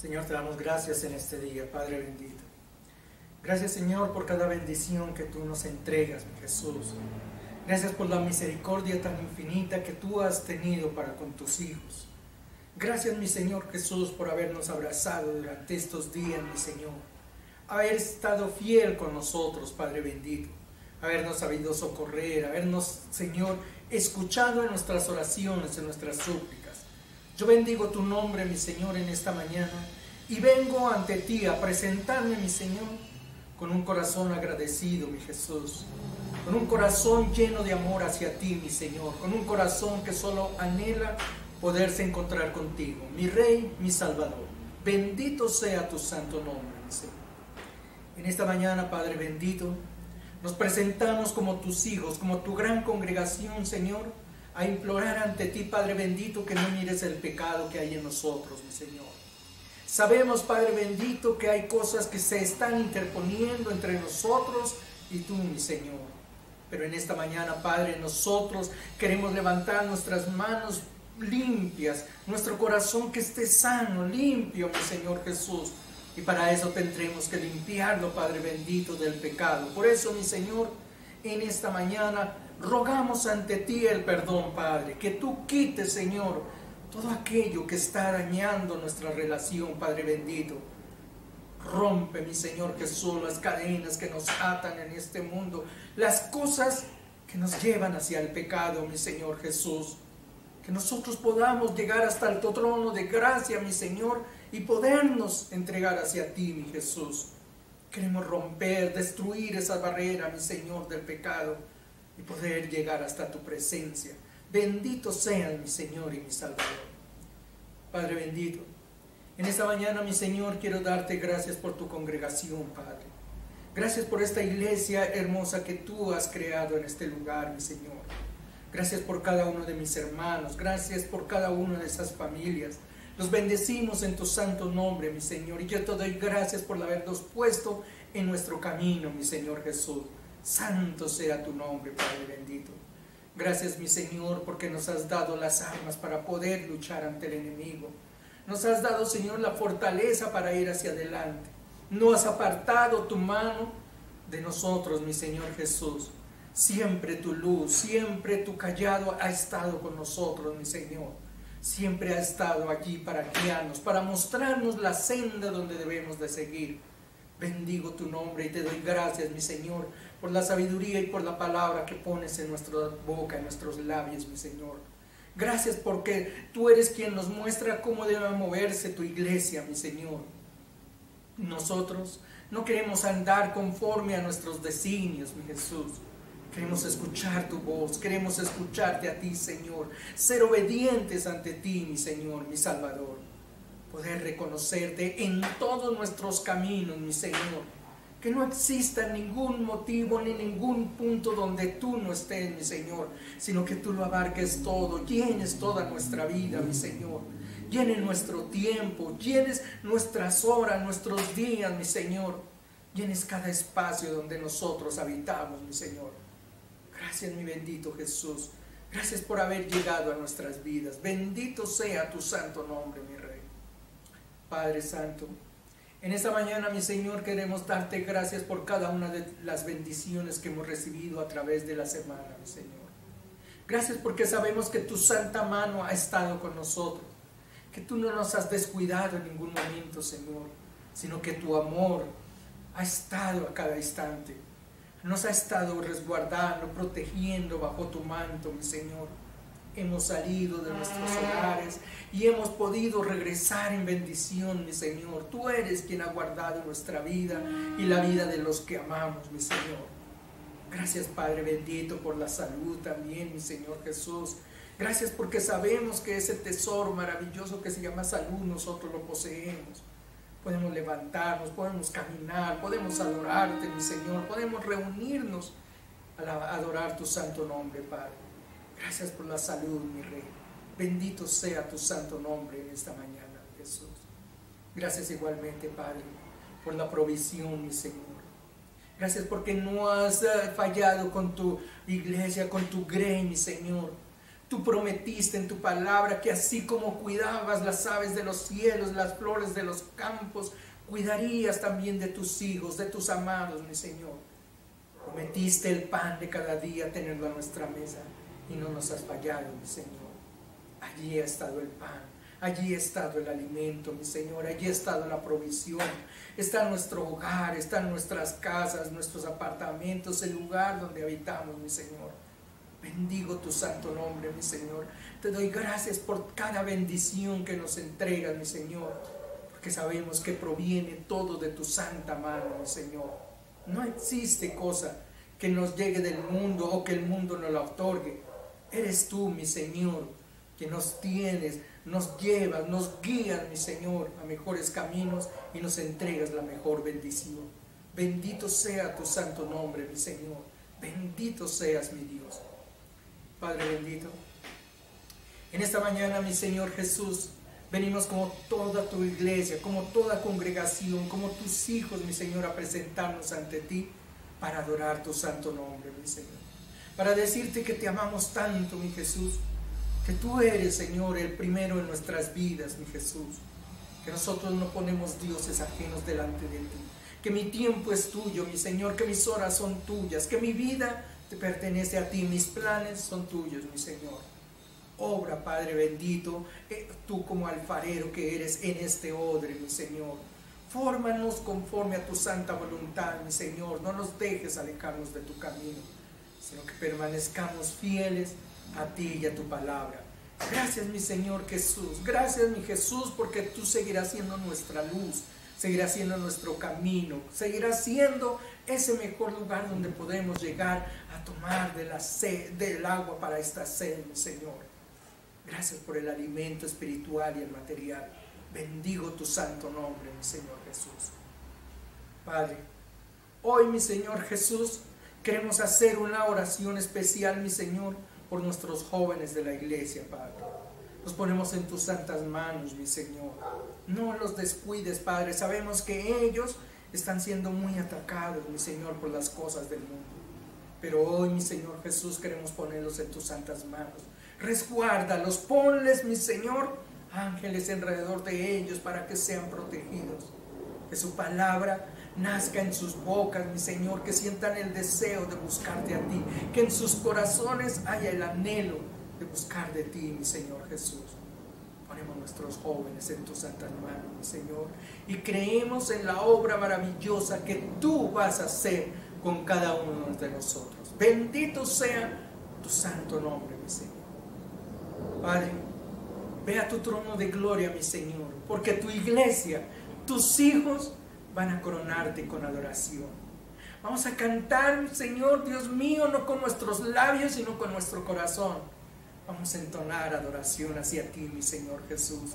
Señor, te damos gracias en este día, Padre bendito. Gracias, Señor, por cada bendición que tú nos entregas, mi Jesús. Gracias por la misericordia tan infinita que tú has tenido para con tus hijos. Gracias, mi Señor Jesús, por habernos abrazado durante estos días, mi Señor. Haber estado fiel con nosotros, Padre bendito. Habernos sabido socorrer, habernos, Señor, escuchado en nuestras oraciones, en nuestras súplicas. Yo bendigo tu nombre, mi Señor, en esta mañana y vengo ante ti a presentarme, mi Señor, con un corazón agradecido, mi Jesús, con un corazón lleno de amor hacia ti, mi Señor, con un corazón que solo anhela poderse encontrar contigo, mi Rey, mi Salvador. Bendito sea tu santo nombre, mi Señor. En esta mañana, Padre bendito, nos presentamos como tus hijos, como tu gran congregación, Señor, a implorar ante ti, Padre bendito, que no mires el pecado que hay en nosotros, mi Señor. Sabemos, Padre bendito, que hay cosas que se están interponiendo entre nosotros y tú, mi Señor. Pero en esta mañana, Padre, nosotros queremos levantar nuestras manos limpias, nuestro corazón que esté sano, limpio, mi Señor Jesús. Y para eso tendremos que limpiarlo, Padre bendito, del pecado. Por eso, mi Señor, en esta mañana rogamos ante ti el perdón, Padre, que tú quites, Señor, todo aquello que está dañando nuestra relación, Padre bendito. Rompe, mi Señor Jesús, las cadenas que nos atan en este mundo, las cosas que nos llevan hacia el pecado, mi Señor Jesús. Que nosotros podamos llegar hasta el trono de gracia, mi Señor, y podernos entregar hacia ti, mi Jesús. Queremos romper, destruir esa barrera, mi Señor, del pecado y poder llegar hasta tu presencia. Bendito seas, mi Señor y mi Salvador. Padre bendito, en esta mañana, mi Señor, quiero darte gracias por tu congregación, Padre. Gracias por esta iglesia hermosa que tú has creado en este lugar, mi Señor. Gracias por cada uno de mis hermanos, gracias por cada una de esas familias. Los bendecimos en tu santo nombre, mi Señor, y yo te doy gracias por habernos puesto en nuestro camino, mi Señor Jesús. Santo sea tu nombre, Padre bendito. Gracias, mi Señor, porque nos has dado las armas para poder luchar ante el enemigo. Nos has dado, Señor, la fortaleza para ir hacia adelante. No has apartado tu mano de nosotros, mi Señor Jesús. Siempre tu luz, siempre tu callado ha estado con nosotros, mi Señor. Siempre ha estado aquí para guiarnos, para mostrarnos la senda donde debemos de seguir. Bendigo tu nombre y te doy gracias, mi Señor, por la sabiduría y por la palabra que pones en nuestra boca, en nuestros labios, mi Señor. Gracias porque tú eres quien nos muestra cómo debe moverse tu iglesia, mi Señor. Nosotros no queremos andar conforme a nuestros designios, mi Jesús. Queremos escuchar tu voz, queremos escucharte a ti, Señor. Ser obedientes ante ti, mi Señor, mi Salvador. Poder reconocerte en todos nuestros caminos, mi Señor. Que no exista ningún motivo ni ningún punto donde tú no estés, mi Señor, sino que tú lo abarques todo, llenes toda nuestra vida, mi Señor. Llenes nuestro tiempo, llenes nuestras horas, nuestros días, mi Señor. Llenes cada espacio donde nosotros habitamos, mi Señor. Gracias, mi bendito Jesús. Gracias por haber llegado a nuestras vidas. Bendito sea tu santo nombre, mi Rey. Padre Santo, en esta mañana, mi Señor, queremos darte gracias por cada una de las bendiciones que hemos recibido a través de la semana, mi Señor. Gracias porque sabemos que tu santa mano ha estado con nosotros, que tú no nos has descuidado en ningún momento, Señor, sino que tu amor ha estado a cada instante. Nos ha estado resguardando, protegiendo bajo tu manto, mi Señor. Hemos salido de nuestros hogares y hemos podido regresar en bendición, mi Señor. Tú eres quien ha guardado nuestra vida y la vida de los que amamos, mi Señor. Gracias, Padre bendito, por la salud también, mi Señor Jesús. Gracias porque sabemos que ese tesoro maravilloso que se llama salud, nosotros lo poseemos. Podemos levantarnos, podemos caminar, podemos adorarte, mi Señor. Podemos reunirnos a adorar tu santo nombre, Padre. Gracias por la salud, mi Rey. Bendito sea tu santo nombre en esta mañana, Jesús. Gracias igualmente, Padre, por la provisión, mi Señor. Gracias porque no has fallado con tu iglesia, con tu grey, mi Señor. Tú prometiste en tu palabra que así como cuidabas las aves de los cielos, las flores de los campos, cuidarías también de tus hijos, de tus amados, mi Señor. Prometiste el pan de cada día tenerlo a nuestra mesa y no nos has fallado, mi Señor. Allí ha estado el pan, allí ha estado el alimento, mi Señor, allí ha estado la provisión. Está nuestro hogar, están nuestras casas, nuestros apartamentos, el lugar donde habitamos, mi Señor. Bendigo tu santo nombre, mi Señor. Te doy gracias por cada bendición que nos entregas, mi Señor, porque sabemos que proviene todo de tu santa mano, mi Señor. No existe cosa que nos llegue del mundo o que el mundo nos la otorgue. Eres tú, mi Señor, que nos tienes, nos llevas, nos guías, mi Señor, a mejores caminos y nos entregas la mejor bendición. Bendito sea tu santo nombre, mi Señor. Bendito seas, mi Dios. Padre bendito, en esta mañana, mi Señor Jesús, venimos como toda tu iglesia, como toda congregación, como tus hijos, mi Señor, a presentarnos ante ti para adorar tu santo nombre, mi Señor. Para decirte que te amamos tanto, mi Jesús, que tú eres, Señor, el primero en nuestras vidas, mi Jesús. Que nosotros no ponemos dioses ajenos delante de ti. Que mi tiempo es tuyo, mi Señor, que mis horas son tuyas, que mi vida te pertenece a ti, mis planes son tuyos, mi Señor. Obra, Padre bendito, tú como alfarero que eres en este odre, mi Señor. Fórmanos conforme a tu santa voluntad, mi Señor. No nos dejes alejarnos de tu camino, sino que permanezcamos fieles a ti y a tu palabra. Gracias, mi Señor Jesús. Gracias, mi Jesús, porque tú seguirás siendo nuestra luz, seguirás siendo nuestro camino, seguirás siendo ese mejor lugar donde podemos llegar a tomar de la sed, del agua para esta sed, mi Señor. Gracias por el alimento espiritual y el material. Bendigo tu santo nombre, mi Señor Jesús. Padre, hoy, mi Señor Jesús, queremos hacer una oración especial, mi Señor, por nuestros jóvenes de la iglesia, Padre. Los ponemos en tus santas manos, mi Señor. No los descuides, Padre. Sabemos que ellos están siendo muy atacados, mi Señor, por las cosas del mundo. Pero hoy, mi Señor Jesús, queremos ponerlos en tus santas manos. Resguárdalos, ponles, mi Señor, ángeles alrededor de ellos para que sean protegidos. Que su palabra nazca en sus bocas, mi Señor, que sientan el deseo de buscarte a ti, que en sus corazones haya el anhelo de buscar de ti, mi Señor Jesús. Ponemos nuestros jóvenes en tus santas manos, mi Señor, y creemos en la obra maravillosa que tú vas a hacer con cada uno de nosotros. Bendito sea tu santo nombre, mi Señor. Padre, ve a tu trono de gloria, mi Señor, porque tu iglesia, tus hijos, van a coronarte con adoración. Vamos a cantar, Señor, Dios mío, no con nuestros labios, sino con nuestro corazón. Vamos a entonar adoración hacia ti, mi Señor Jesús.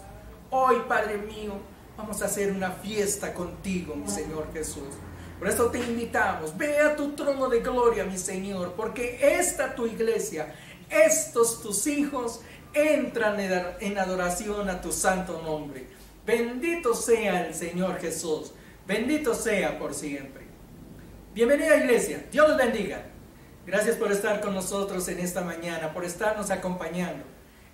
Hoy, Padre mío, vamos a hacer una fiesta contigo, mi Señor Jesús. Por eso te invitamos, ve a tu trono de gloria, mi Señor, porque esta tu iglesia, estos tus hijos, entran en adoración a tu santo nombre. Bendito sea el Señor Jesús, bendito sea por siempre. Bienvenida, iglesia, Dios los bendiga. Gracias por estar con nosotros en esta mañana, por estarnos acompañando.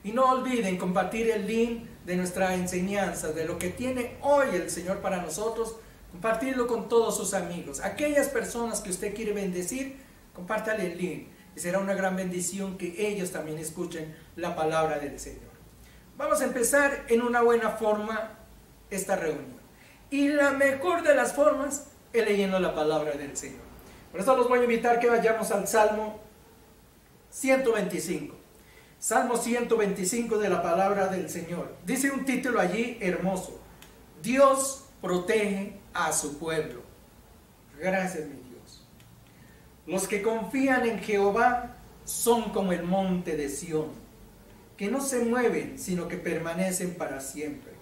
Y no olviden compartir el link de nuestra enseñanza, de lo que tiene hoy el Señor para nosotros. Compartirlo con todos sus amigos. Aquellas personas que usted quiere bendecir, compártale el link. Y será una gran bendición que ellos también escuchen la palabra del Señor. Vamos a empezar en una buena forma esta reunión. Y la mejor de las formas es leyendo la palabra del Señor. Por eso los voy a invitar que vayamos al Salmo 125. Salmo 125 de la palabra del Señor. Dice un título allí hermoso. Dios protege a su pueblo. Gracias, mi Dios. Los que confían en Jehová son como el monte de Sión, que no se mueven, sino que permanecen para siempre.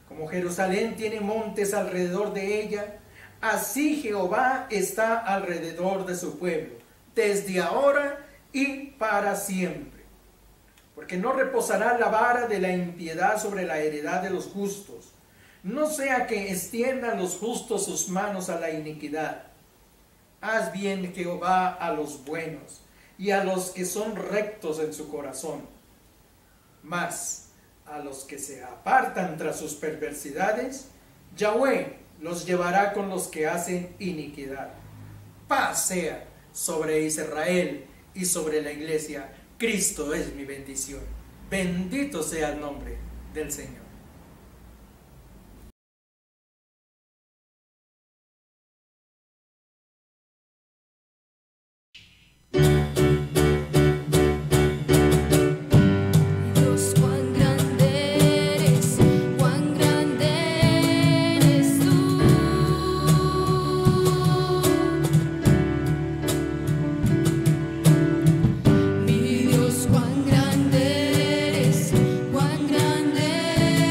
Como Jerusalén tiene montes alrededor de ella, así Jehová está alrededor de su pueblo, desde ahora y para siempre. Porque no reposará la vara de la impiedad sobre la heredad de los justos, no sea que extiendan los justos sus manos a la iniquidad. Haz bien, Jehová, a los buenos, y a los que son rectos en su corazón. Mas a los que se apartan tras sus perversidades, Yahweh los llevará con los que hacen iniquidad. Paz sea sobre Israel y sobre la iglesia. Cristo es mi bendición. Bendito sea el nombre del Señor. Mi Dios, cuán grande eres, cuán grande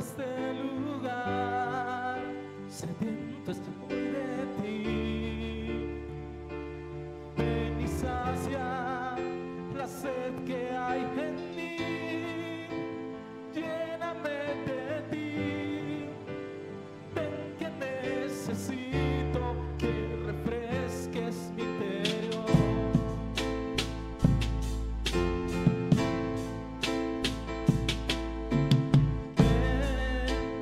este lugar, sediento estoy de ti. Ven y sacia la sed que hay en mí, lléname de ti. Ven que necesito que refresques mi interior. Ven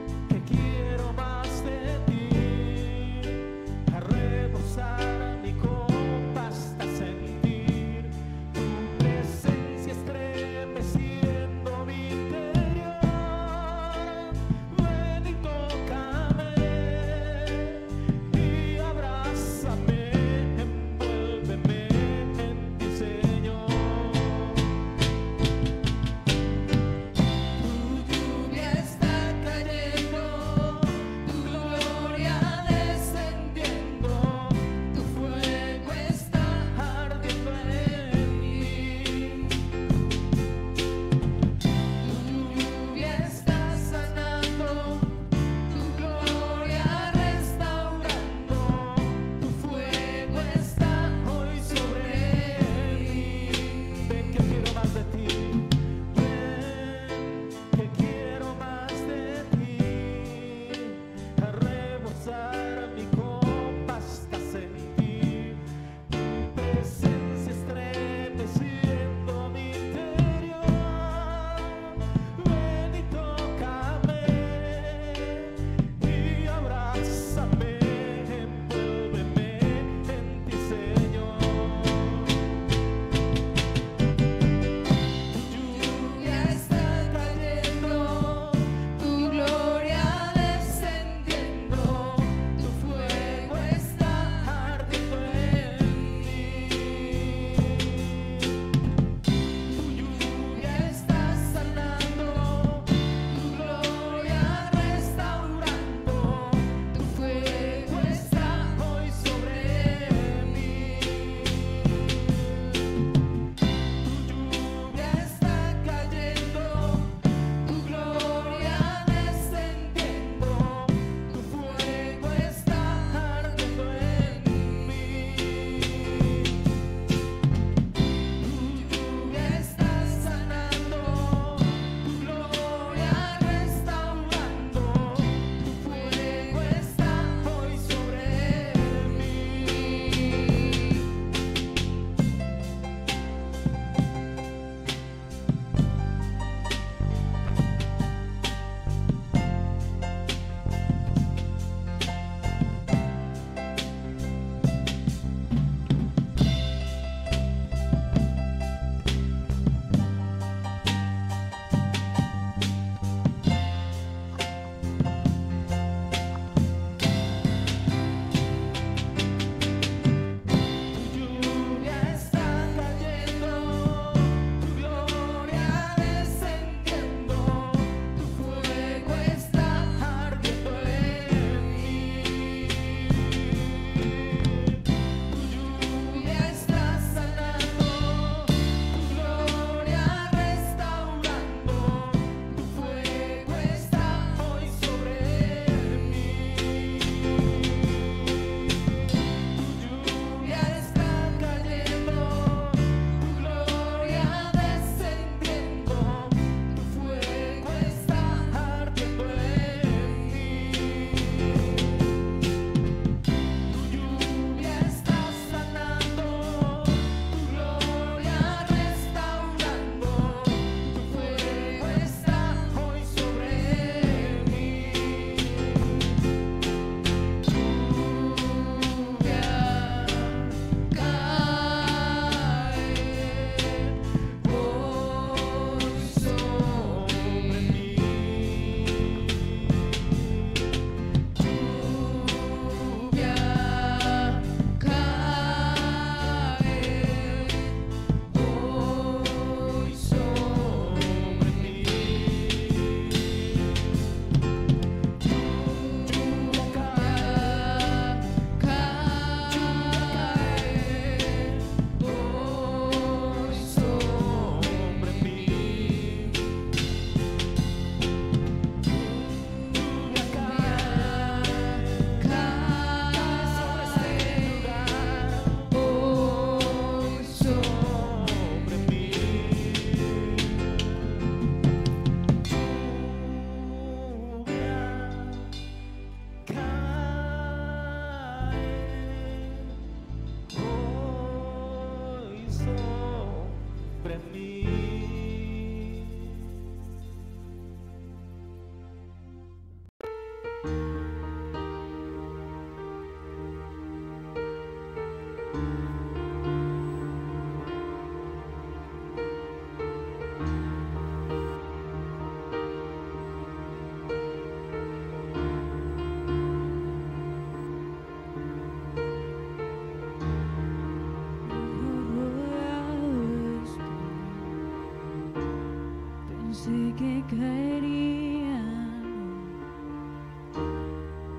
sé que caería,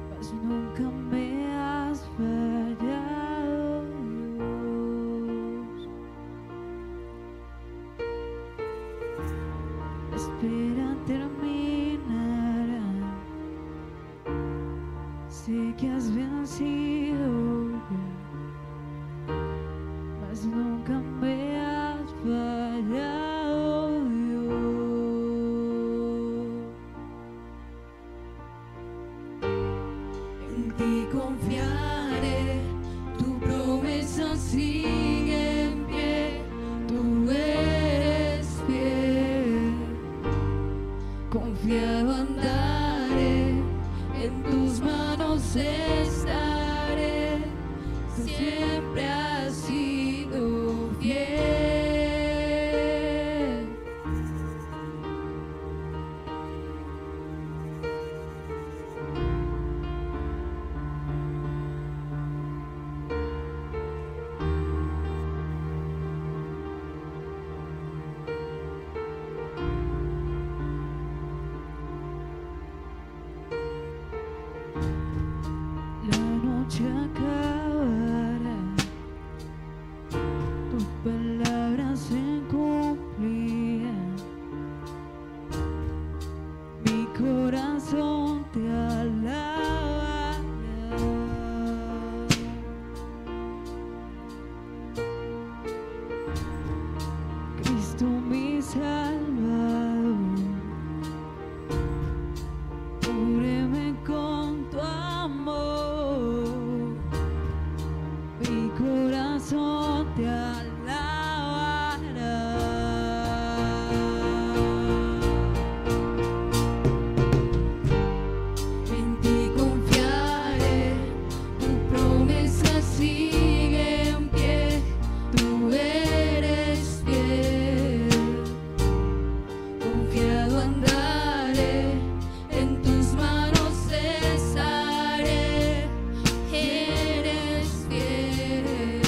mas nunca me has fallado, Dios. La espera terminará, sé que has vencido ya, mas nunca me has fallado, Dios. En ti confiaré, tu promesa sigue en pie, tú eres fiel. Confiado andaré, en tus manos estaré, siempre has sido fiel. La noche acabará, tu palabra se cumplirá, mi corazón te alabará. Cristo mi Salvador, cúbreme con tu amor, mi corazón te alabará. En ti confiaré, tu promesa sigue en pie, tú eres fiel. Confiado andaré, en tus manos estaré, eres fiel.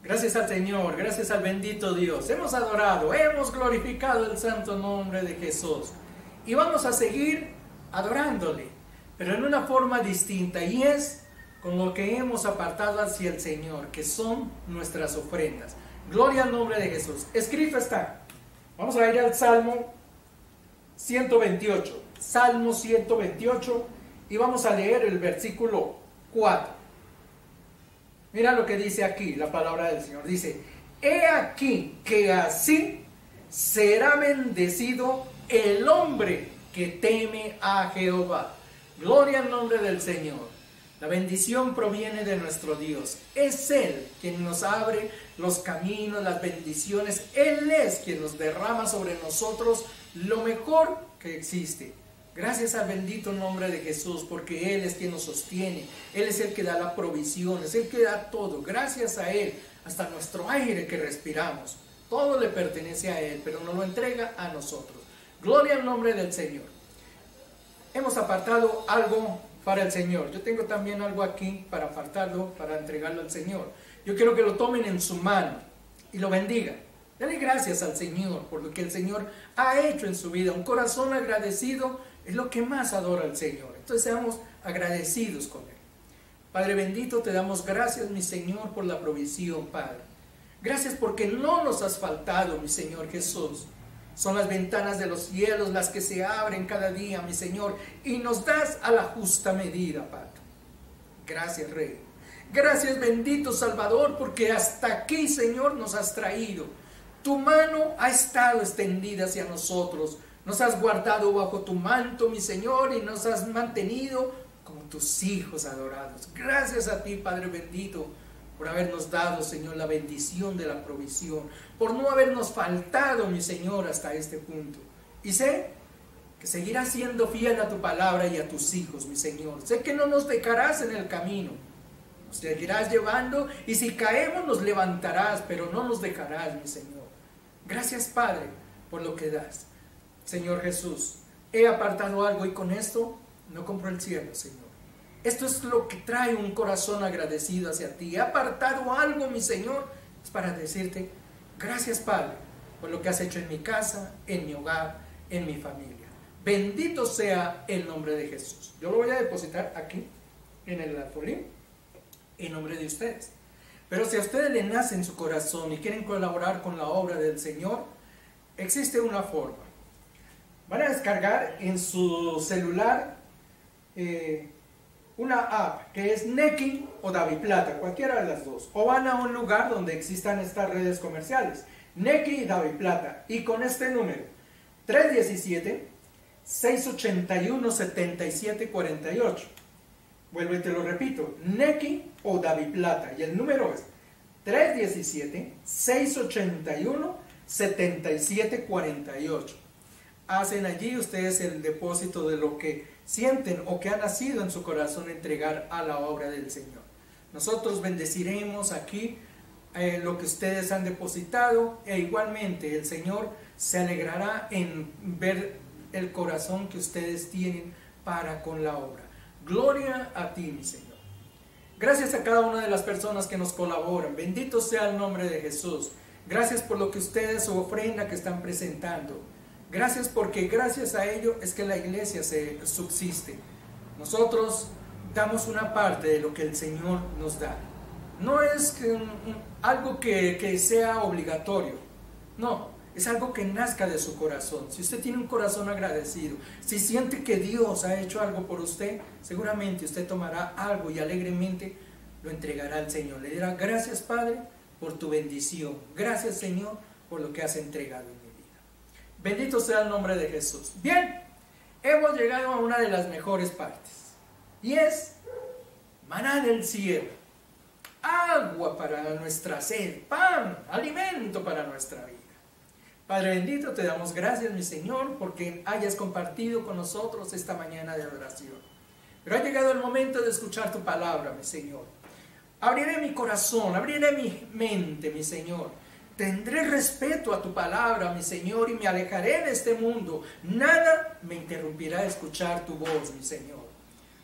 Gracias al Señor, gracias al bendito Dios. Hemos adorado, hemos glorificado el santo nombre de Jesús. Y vamos a seguir adorándole, pero en una forma distinta, y es con lo que hemos apartado hacia el Señor, que son nuestras ofrendas. Gloria al nombre de Jesús. Escrito está. Vamos a ir al Salmo 128. Salmo 128 y vamos a leer el versículo 4. Mira lo que dice aquí la palabra del Señor. Dice: he aquí que así será bendecido el hombre que teme a Jehová. Gloria al nombre del Señor. La bendición proviene de nuestro Dios. Es Él quien nos abre los caminos, las bendiciones. Él es quien nos derrama sobre nosotros lo mejor que existe. Gracias al bendito nombre de Jesús, porque Él es quien nos sostiene. Él es el que da la provisión, es el que da todo. Gracias a Él, hasta nuestro aire que respiramos, todo le pertenece a Él, pero nos lo entrega a nosotros. Gloria al nombre del Señor. Hemos apartado algo para el Señor. Yo tengo también algo aquí para apartarlo, para entregarlo al Señor. Yo quiero que lo tomen en su mano y lo bendigan. Dale gracias al Señor por lo que el Señor ha hecho en su vida. Un corazón agradecido es lo que más adora al Señor. Entonces seamos agradecidos con Él. Padre bendito, te damos gracias, mi Señor, por la provisión, Padre. Gracias porque no nos has faltado, mi Señor Jesús. Son las ventanas de los cielos las que se abren cada día, mi Señor, y nos das a la justa medida, Padre. Gracias, Rey. Gracias, bendito Salvador, porque hasta aquí, Señor, nos has traído. Tu mano ha estado extendida hacia nosotros. Nos has guardado bajo tu manto, mi Señor, y nos has mantenido como tus hijos adorados. Gracias a ti, Padre bendito, por habernos dado, Señor, la bendición de la provisión, por no habernos faltado, mi Señor, hasta este punto. Y sé que seguirás siendo fiel a tu palabra y a tus hijos, mi Señor. Sé que no nos dejarás en el camino, nos seguirás llevando, y si caemos nos levantarás, pero no nos dejarás, mi Señor. Gracias, Padre, por lo que das. Señor Jesús, he apartado algo y con esto no compro el cielo, Señor. Esto es lo que trae un corazón agradecido hacia ti. He apartado algo, mi Señor, es para decirte gracias, Padre, por lo que has hecho en mi casa, en mi hogar, en mi familia. Bendito sea el nombre de Jesús. Yo lo voy a depositar aquí, en el alfolín, en nombre de ustedes. Pero si a ustedes le nace en su corazón y quieren colaborar con la obra del Señor, existe una forma. Van a descargar en su celular una app que es Nequi o DaviPlata, cualquiera de las dos. O van a un lugar donde existan estas redes comerciales, Nequi y DaviPlata, y con este número 317-681-7748. Vuelvo y te lo repito, Nequi o DaviPlata, y el número es 317-681-7748. Hacen allí ustedes el depósito de lo que sienten o que ha nacido en su corazón entregar a la obra del Señor. Nosotros bendeciremos aquí lo que ustedes han depositado, e igualmente el Señor se alegrará en ver el corazón que ustedes tienen para con la obra. Gloria a ti, mi Señor. Gracias a cada una de las personas que nos colaboran. Bendito sea el nombre de Jesús. Gracias por lo que ustedes, su ofrenda que están presentando. Gracias porque gracias a ello es que la iglesia se subsiste. Nosotros damos una parte de lo que el Señor nos da. No es algo que sea obligatorio. No, es algo que nazca de su corazón. Si usted tiene un corazón agradecido, si siente que Dios ha hecho algo por usted, seguramente usted tomará algo y alegremente lo entregará al Señor. Le dirá: gracias, Padre, por tu bendición. Gracias, Señor, por lo que has entregado en mi vida. Bendito sea el nombre de Jesús. Bien, hemos llegado a una de las mejores partes, y es maná del cielo, agua para nuestra sed, pan, alimento para nuestra vida. Padre bendito, te damos gracias, mi Señor, porque hayas compartido con nosotros esta mañana de adoración. Pero ha llegado el momento de escuchar tu palabra, mi Señor. Abriré mi corazón, abriré mi mente, mi Señor. Tendré respeto a tu palabra, mi Señor, y me alejaré de este mundo. Nada me interrumpirá de escuchar tu voz, mi Señor.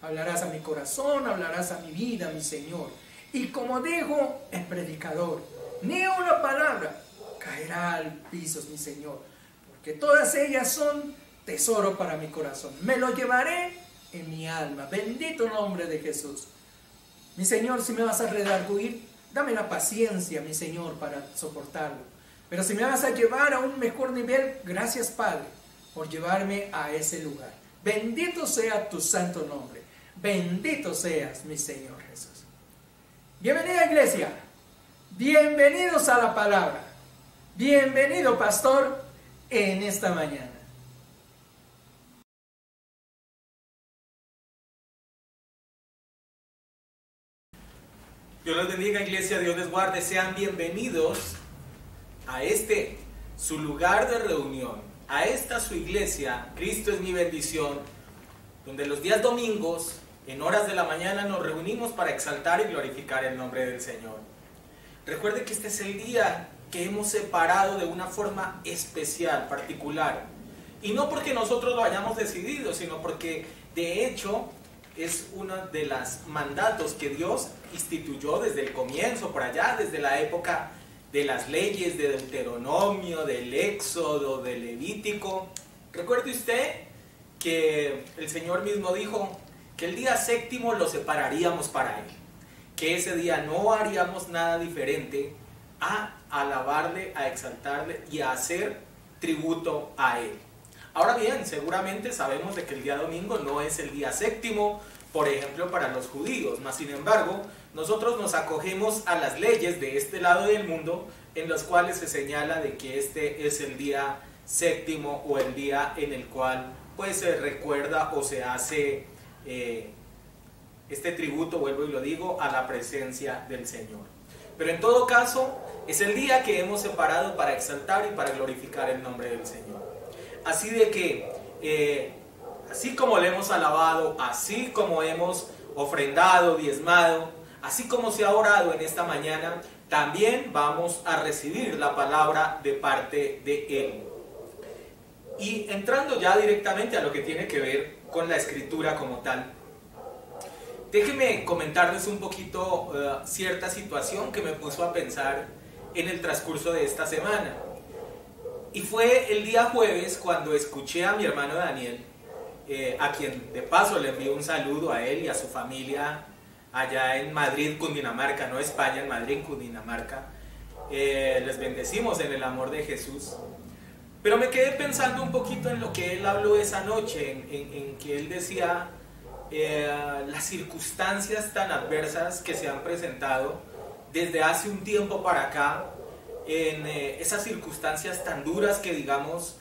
Hablarás a mi corazón, hablarás a mi vida, mi Señor. Y como dijo el predicador, ni una palabra caerá al piso, mi Señor, porque todas ellas son tesoro para mi corazón. Me lo llevaré en mi alma. Bendito nombre de Jesús. Mi Señor, si me vas a redarguir, dame la paciencia, mi Señor, para soportarlo. Pero si me vas a llevar a un mejor nivel, gracias, Padre, por llevarme a ese lugar. Bendito sea tu santo nombre. Bendito seas, mi Señor Jesús. Bienvenida, iglesia. Bienvenidos a la palabra. Bienvenido, pastor, en esta mañana. Dios los bendiga, iglesia, Dios les guarde. Sean bienvenidos a este, su lugar de reunión, a esta su iglesia, Cristo es mi bendición, donde los días domingos, en horas de la mañana, nos reunimos para exaltar y glorificar el nombre del Señor. Recuerde que este es el día que hemos separado de una forma especial, particular, y no porque nosotros lo hayamos decidido, sino porque de hecho es uno de los mandatos que Dios instituyó desde el comienzo, por allá, desde la época de las leyes de Deuteronomio, del Éxodo, del Levítico. Recuerde usted que el Señor mismo dijo que el día séptimo lo separaríamos para Él, que ese día no haríamos nada diferente a alabarle, a exaltarle y a hacer tributo a Él. Ahora bien, seguramente sabemos de que el día domingo no es el día séptimo, por ejemplo, para los judíos, mas sin embargo, nosotros nos acogemos a las leyes de este lado del mundo, en las cuales se señala de que este es el día séptimo o el día en el cual pues se recuerda o se hace este tributo, vuelvo y lo digo, a la presencia del Señor. Pero en todo caso, es el día que hemos separado para exaltar y para glorificar el nombre del Señor. Así de que, así como le hemos alabado, así como hemos ofrendado, diezmado, así como se ha orado en esta mañana, también vamos a recibir la palabra de parte de Él. Y entrando ya directamente a lo que tiene que ver con la escritura como tal, déjenme comentarles un poquito cierta situación que me puso a pensar en el transcurso de esta semana. Y fue el día jueves cuando escuché a mi hermano Daniel, a quien de paso le envío un saludo a él y a su familia allá en Madrid, Cundinamarca, no España, en Madrid, Cundinamarca. Les bendecimos en el amor de Jesús. Pero me quedé pensando un poquito en lo que él habló esa noche, en que él decía las circunstancias tan adversas que se han presentado desde hace un tiempo para acá, en esas circunstancias tan duras que digamos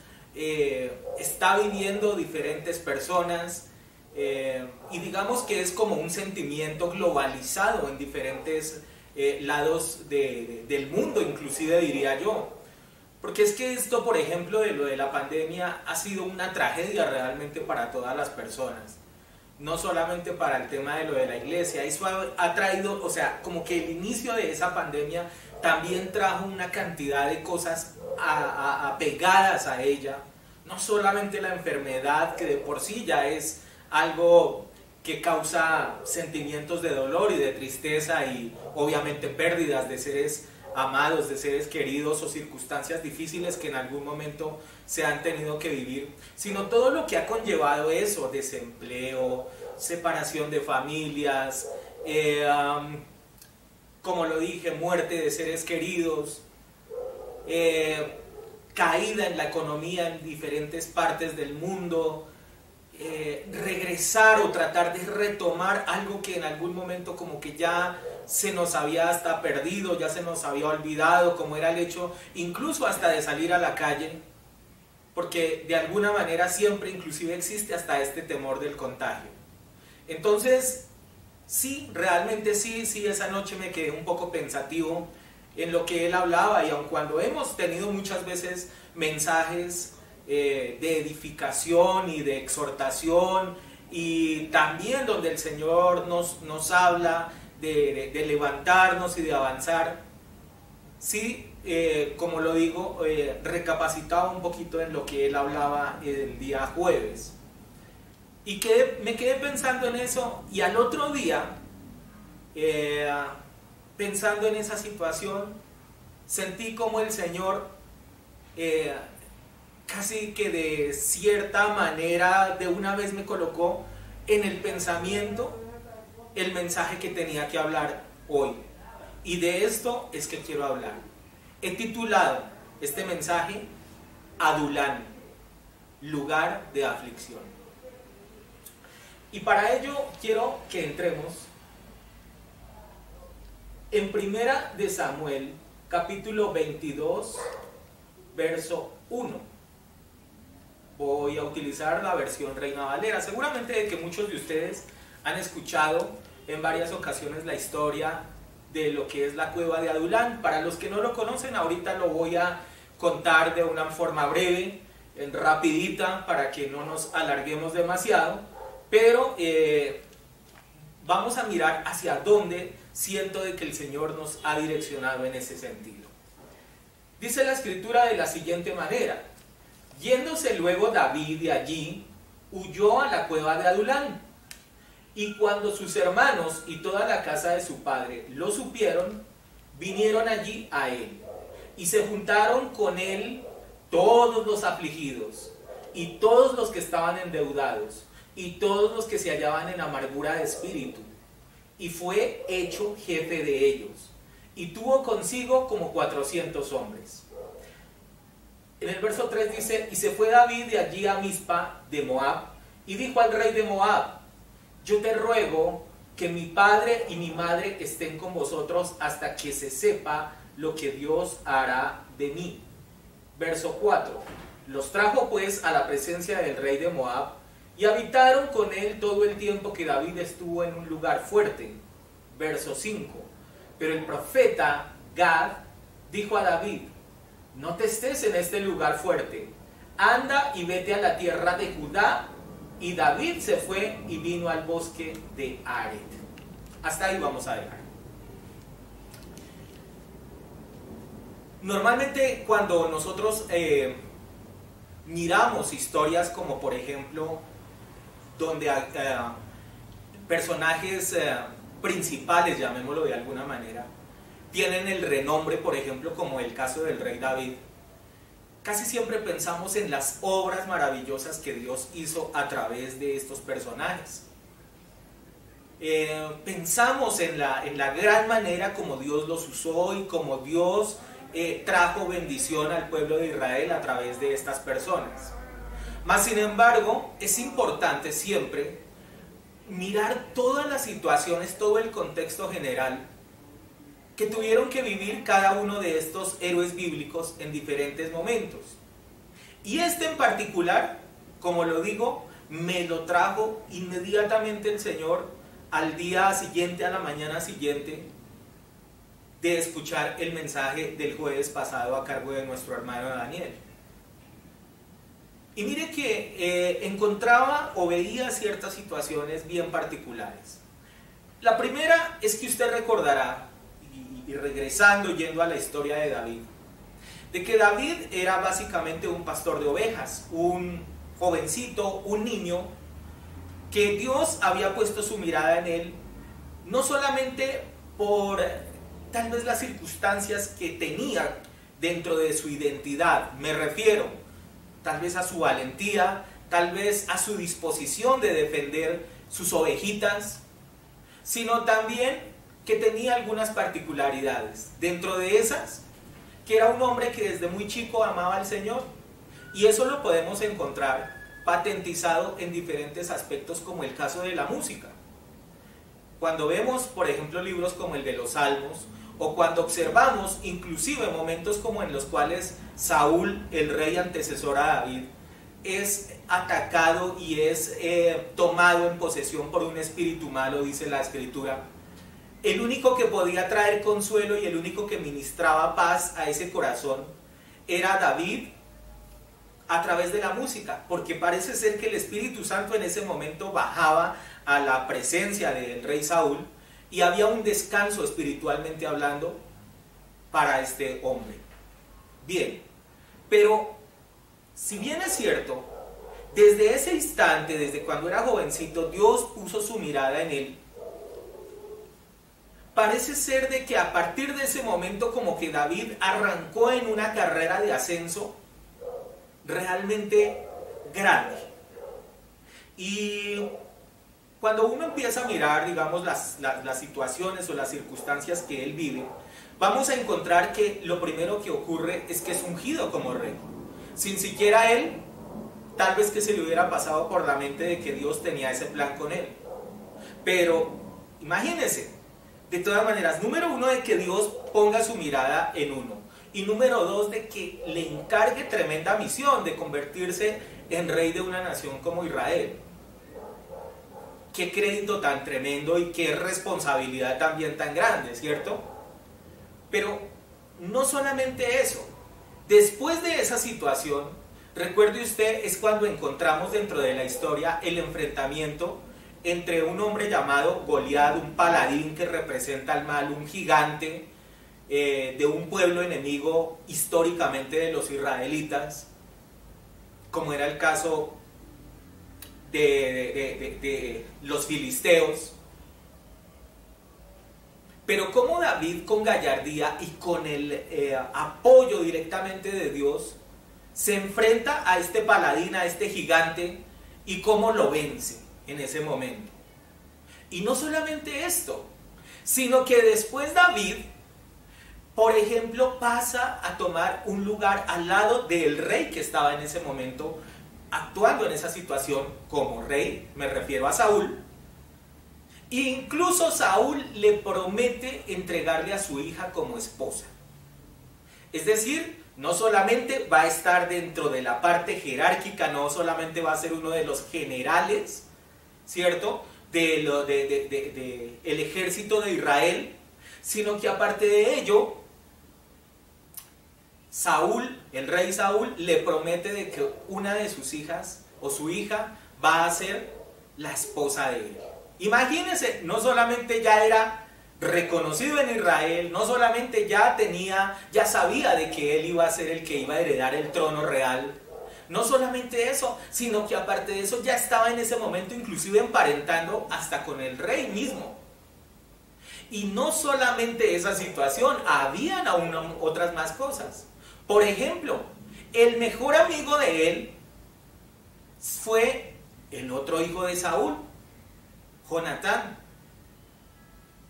está viviendo diferentes personas, y digamos que es como un sentimiento globalizado en diferentes lados del mundo, inclusive diría yo. Porque es que esto, por ejemplo, de lo de la pandemia ha sido una tragedia realmente para todas las personas. No solamente para el tema de lo de la iglesia. Eso ha traído, o sea, como que el inicio de esa pandemia también trajo una cantidad de cosas apegadas a ella. No solamente la enfermedad, que de por sí ya es algo que causa sentimientos de dolor y de tristeza y obviamente pérdidas de seres amados, de seres queridos o circunstancias difíciles que en algún momento se han tenido que vivir, sino todo lo que ha conllevado eso: desempleo, separación de familias, como lo dije, muerte de seres queridos, caída en la economía en diferentes partes del mundo, regresar o tratar de retomar algo que en algún momento como que ya se nos había hasta perdido, ya se nos había olvidado, como era el hecho incluso hasta de salir a la calle, porque de alguna manera siempre inclusive existe hasta este temor del contagio. Entonces sí, realmente sí, esa noche me quedé un poco pensativo en lo que él hablaba, y aun cuando hemos tenido muchas veces mensajes de edificación y de exhortación, y también donde el Señor nos habla de levantarnos y de avanzar, sí, como lo digo, recapacitaba un poquito en lo que él hablaba el día jueves, y me quedé pensando en eso, y al otro día, pensando en esa situación, sentí como el Señor casi que de cierta manera de una vez me colocó en el pensamiento el mensaje que tenía que hablar hoy. Y de esto es que quiero hablar. He titulado este mensaje Adulán, lugar de aflicción. Y para ello quiero que entremos en Primera de Samuel, capítulo 22, verso 1. Voy a utilizar la versión Reina Valera. Seguramente que muchos de ustedes han escuchado en varias ocasiones la historia de lo que es la cueva de Adulán. Para los que no lo conocen, ahorita lo voy a contar de una forma breve, rapidita, para que no nos alarguemos demasiado, pero vamos a mirar hacia dónde siento de que el Señor nos ha direccionado en ese sentido. Dice la escritura de la siguiente manera: yéndose luego David de allí, huyó a la cueva de Adulán. Y cuando sus hermanos y toda la casa de su padre lo supieron, vinieron allí a él. Y se juntaron con él todos los afligidos, y todos los que estaban endeudados, y todos los que se hallaban en amargura de espíritu. Y fue hecho jefe de ellos. Y tuvo consigo como 400 hombres. En el verso 3 dice: y se fue David de allí a Mizpa de Moab, y dijo al rey de Moab: yo te ruego que mi padre y mi madre estén con vosotros hasta que se sepa lo que Dios hará de mí. Verso 4. Los trajo pues a la presencia del rey de Moab, y habitaron con él todo el tiempo que David estuvo en un lugar fuerte. Verso 5. Pero el profeta Gad dijo a David: no te estés en este lugar fuerte, anda y vete a la tierra de Judá. Y David se fue y vino al bosque de Ared. Hasta ahí vamos a dejar. Normalmente cuando nosotros miramos historias como por ejemplo donde personajes principales, llamémoslo de alguna manera, tienen el renombre, por ejemplo como el caso del rey David, casi siempre pensamos en las obras maravillosas que Dios hizo a través de estos personajes. Pensamos en la gran manera como Dios los usó y como Dios trajo bendición al pueblo de Israel a través de estas personas. Mas sin embargo, es importante siempre mirar todas las situaciones, todo el contexto general que tuvieron que vivir cada uno de estos héroes bíblicos en diferentes momentos. Y este en particular, como lo digo, me lo trajo inmediatamente el Señor al día siguiente, a la mañana siguiente de escuchar el mensaje del jueves pasado a cargo de nuestro hermano Daniel. Y mire que encontraba o veía ciertas situaciones bien particulares. La primera es que usted recordará, y regresando, yendo a la historia de David, de que David era básicamente un pastor de ovejas, un jovencito, un niño, que Dios había puesto su mirada en él, no solamente por tal vez las circunstancias que tenía dentro de su identidad, me refiero tal vez a su valentía, tal vez a su disposición de defender sus ovejitas, sino también que tenía algunas particularidades. Dentro de esas, que era un hombre que desde muy chico amaba al Señor, y eso lo podemos encontrar patentizado en diferentes aspectos, como el caso de la música. Cuando vemos, por ejemplo, libros como el de los Salmos, o cuando observamos inclusive momentos como en los cuales Saúl, el rey antecesor a David, es atacado y es tomado en posesión por un espíritu malo, dice la escritura. El único que podía traer consuelo y el único que ministraba paz a ese corazón era David a través de la música, porque parece ser que el Espíritu Santo en ese momento bajaba a la presencia del rey Saúl y había un descanso espiritualmente hablando para este hombre. Bien, pero si bien es cierto, desde ese instante, desde cuando era jovencito, Dios puso su mirada en él, parece ser de que a partir de ese momento como que David arrancó en una carrera de ascenso realmente grande. Y cuando uno empieza a mirar, digamos, las situaciones o las circunstancias que él vive, vamos a encontrar que lo primero que ocurre es que es ungido como rey. Sin siquiera él, tal vez que se le hubiera pasado por la mente de que Dios tenía ese plan con él. Pero imagínense, de todas maneras, número uno, de que Dios ponga su mirada en uno. Y número dos, de que le encargue tremenda misión de convertirse en rey de una nación como Israel. Qué crédito tan tremendo y qué responsabilidad también tan grande, ¿cierto? Pero no solamente eso. Después de esa situación, recuerde usted, es cuando encontramos dentro de la historia el enfrentamiento entre un hombre llamado Goliat, un paladín que representa el mal, un gigante de un pueblo enemigo históricamente de los israelitas, como era el caso de los filisteos. Pero como David, con gallardía y con el apoyo directamente de Dios, se enfrenta a este paladín, a este gigante, y cómo lo vence en ese momento. Y no solamente esto, sino que después David, por ejemplo, pasa a tomar un lugar al lado del rey que estaba en ese momento actuando en esa situación como rey, me refiero a Saúl. E incluso Saúl le promete entregarle a su hija como esposa. Es decir, no solamente va a estar dentro de la parte jerárquica, no solamente va a ser uno de los generales, ¿cierto?, el ejército de Israel, sino que aparte de ello, Saúl, el rey Saúl, le promete de que una de sus hijas o su hija va a ser la esposa de él. Imagínense, no solamente ya era reconocido en Israel, no solamente ya sabía de que él iba a ser el que iba a heredar el trono real, no solamente eso, sino que aparte de eso ya estaba en ese momento inclusive emparentando hasta con el rey mismo. Y no solamente esa situación, habían aún otras más cosas. Por ejemplo, el mejor amigo de él fue el otro hijo de Saúl, Jonatán.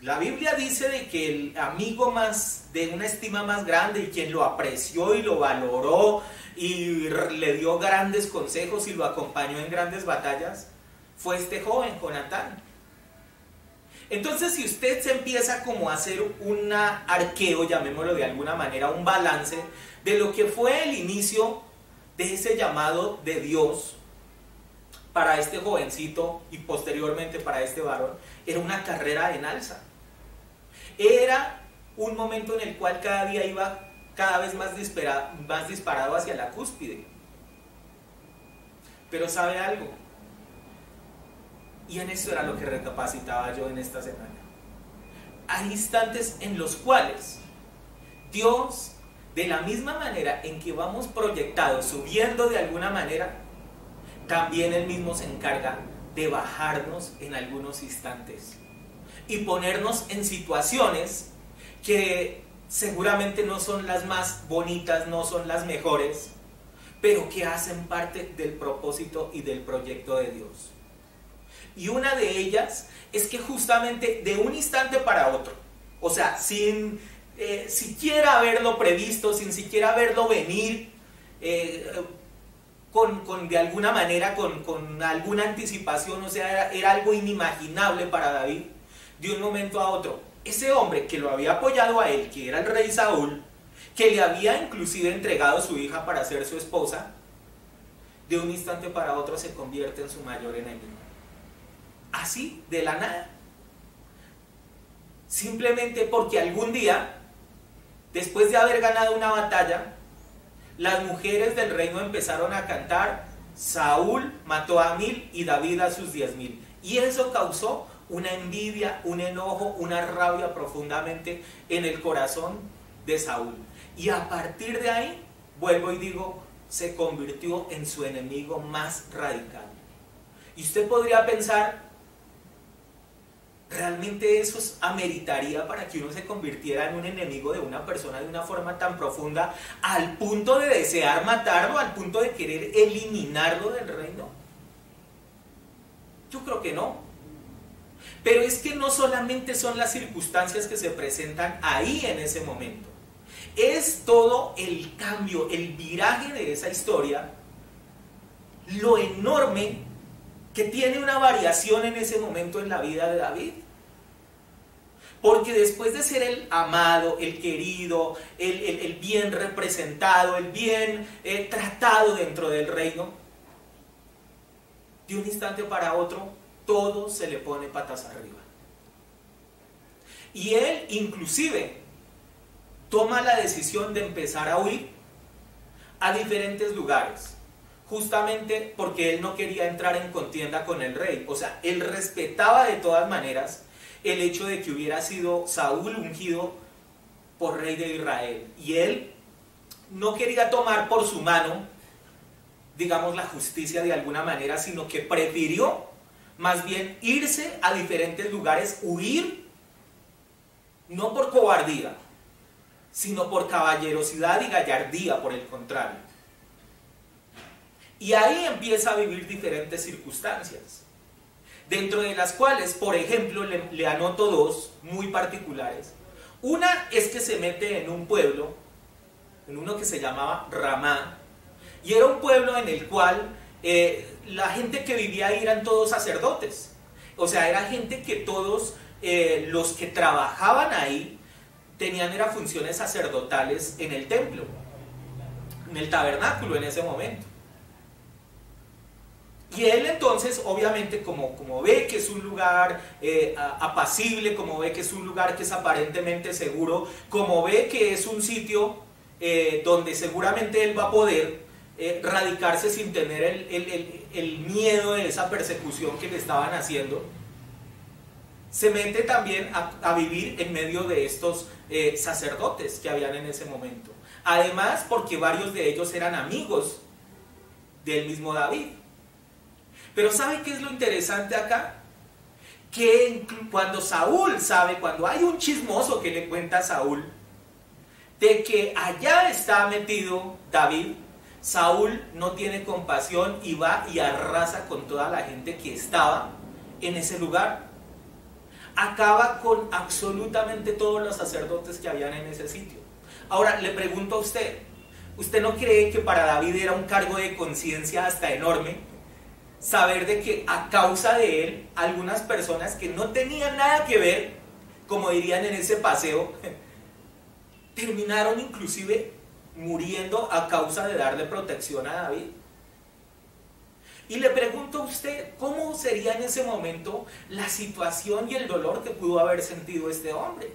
La Biblia dice de que el amigo más de una estima más grande y quien lo apreció y lo valoró y le dio grandes consejos y lo acompañó en grandes batallas fue este joven, Jonatán. Entonces, si usted se empieza como a hacer un arqueo, llamémoslo de alguna manera, un balance de lo que fue el inicio de ese llamado de Dios para este jovencito y posteriormente para este varón, era una carrera en alza. Era un momento en el cual cada día iba cada vez más disparado hacia la cúspide. Pero ¿sabe algo? Y en eso era lo que recapacitaba yo en esta semana. Hay instantes en los cuales Dios, de la misma manera en que vamos proyectados, subiendo de alguna manera, también Él mismo se encarga de bajarnos en algunos instantes y ponernos en situaciones que seguramente no son las más bonitas, no son las mejores, pero que hacen parte del propósito y del proyecto de Dios. Y una de ellas es que justamente de un instante para otro, o sea, sin siquiera haberlo previsto, sin siquiera verlo venir, de alguna manera, con alguna anticipación, o sea, era algo inimaginable para David, de un momento a otro. Ese hombre que lo había apoyado a él, que era el rey Saúl, que le había inclusive entregado a su hija para ser su esposa, de un instante para otro se convierte en su mayor enemigo. Así, de la nada. Simplemente porque algún día, después de haber ganado una batalla, las mujeres del reino empezaron a cantar: Saúl mató a 1000 y David a sus 10,000. Y eso causó una envidia, un enojo, una rabia profundamente en el corazón de Saúl. Y a partir de ahí, vuelvo y digo, se convirtió en su enemigo más radical. Y usted podría pensar, ¿realmente eso ameritaría para que uno se convirtiera en un enemigo de una persona de una forma tan profunda, al punto de desear matarlo, al punto de querer eliminarlo del reino? Yo creo que no. Pero es que no solamente son las circunstancias que se presentan ahí en ese momento. Es todo el cambio, el viraje de esa historia, lo enorme que tiene una variación en ese momento en la vida de David. Porque después de ser el amado, el querido, el bien representado, el bien tratado dentro del reino, de un instante para otro, todo se le pone patas arriba. Y él inclusive toma la decisión de empezar a huir a diferentes lugares, justamente porque él no quería entrar en contienda con el rey. O sea, él respetaba de todas maneras el hecho de que hubiera sido Saúl ungido por rey de Israel, y él no quería tomar por su mano, digamos, la justicia de alguna manera, sino que prefirió más bien irse a diferentes lugares, huir, no por cobardía, sino por caballerosidad y gallardía, por el contrario. Y ahí empieza a vivir diferentes circunstancias, dentro de las cuales, por ejemplo, le anoto dos muy particulares. Una es que se mete en un pueblo, en uno que se llamaba Ramá, y era un pueblo en el cual la gente que vivía ahí eran todos sacerdotes. O sea, era gente que todos los que trabajaban ahí tenían funciones sacerdotales en el templo, en el tabernáculo en ese momento. Y él entonces, obviamente, como ve que es un lugar apacible, como ve que es un lugar que es aparentemente seguro, como ve que es un sitio donde seguramente él va a poder radicarse sin tener el miedo de esa persecución que le estaban haciendo, se mete también a vivir en medio de estos sacerdotes que habían en ese momento. Además, porque varios de ellos eran amigos del mismo David. Pero ¿sabe qué es lo interesante acá? Que cuando Saúl sabe, cuando hay un chismoso que le cuenta a Saúl de que allá está metido David, Saúl no tiene compasión y va y arrasa con toda la gente que estaba en ese lugar. Acaba con absolutamente todos los sacerdotes que habían en ese sitio. Ahora le pregunto a usted, ¿usted no cree que para David era un cargo de conciencia hasta enorme saber de que a causa de él, algunas personas que no tenían nada que ver, como dirían en ese paseo, terminaron inclusive muriendo a causa de darle protección a David? Y le pregunto a usted, ¿cómo sería en ese momento la situación y el dolor que pudo haber sentido este hombre?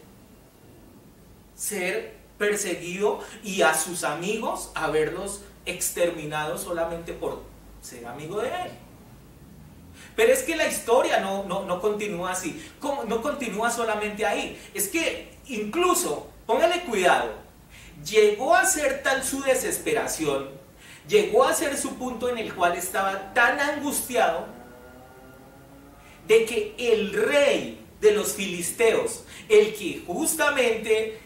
Ser perseguido y a sus amigos haberlos exterminado solamente por ser amigo de él. Pero es que la historia no continúa así. No continúa solamente ahí. Es que incluso, póngale cuidado, llegó a ser tal su desesperación, llegó a ser su punto en el cual estaba tan angustiado, de que el rey de los filisteos, el que justamente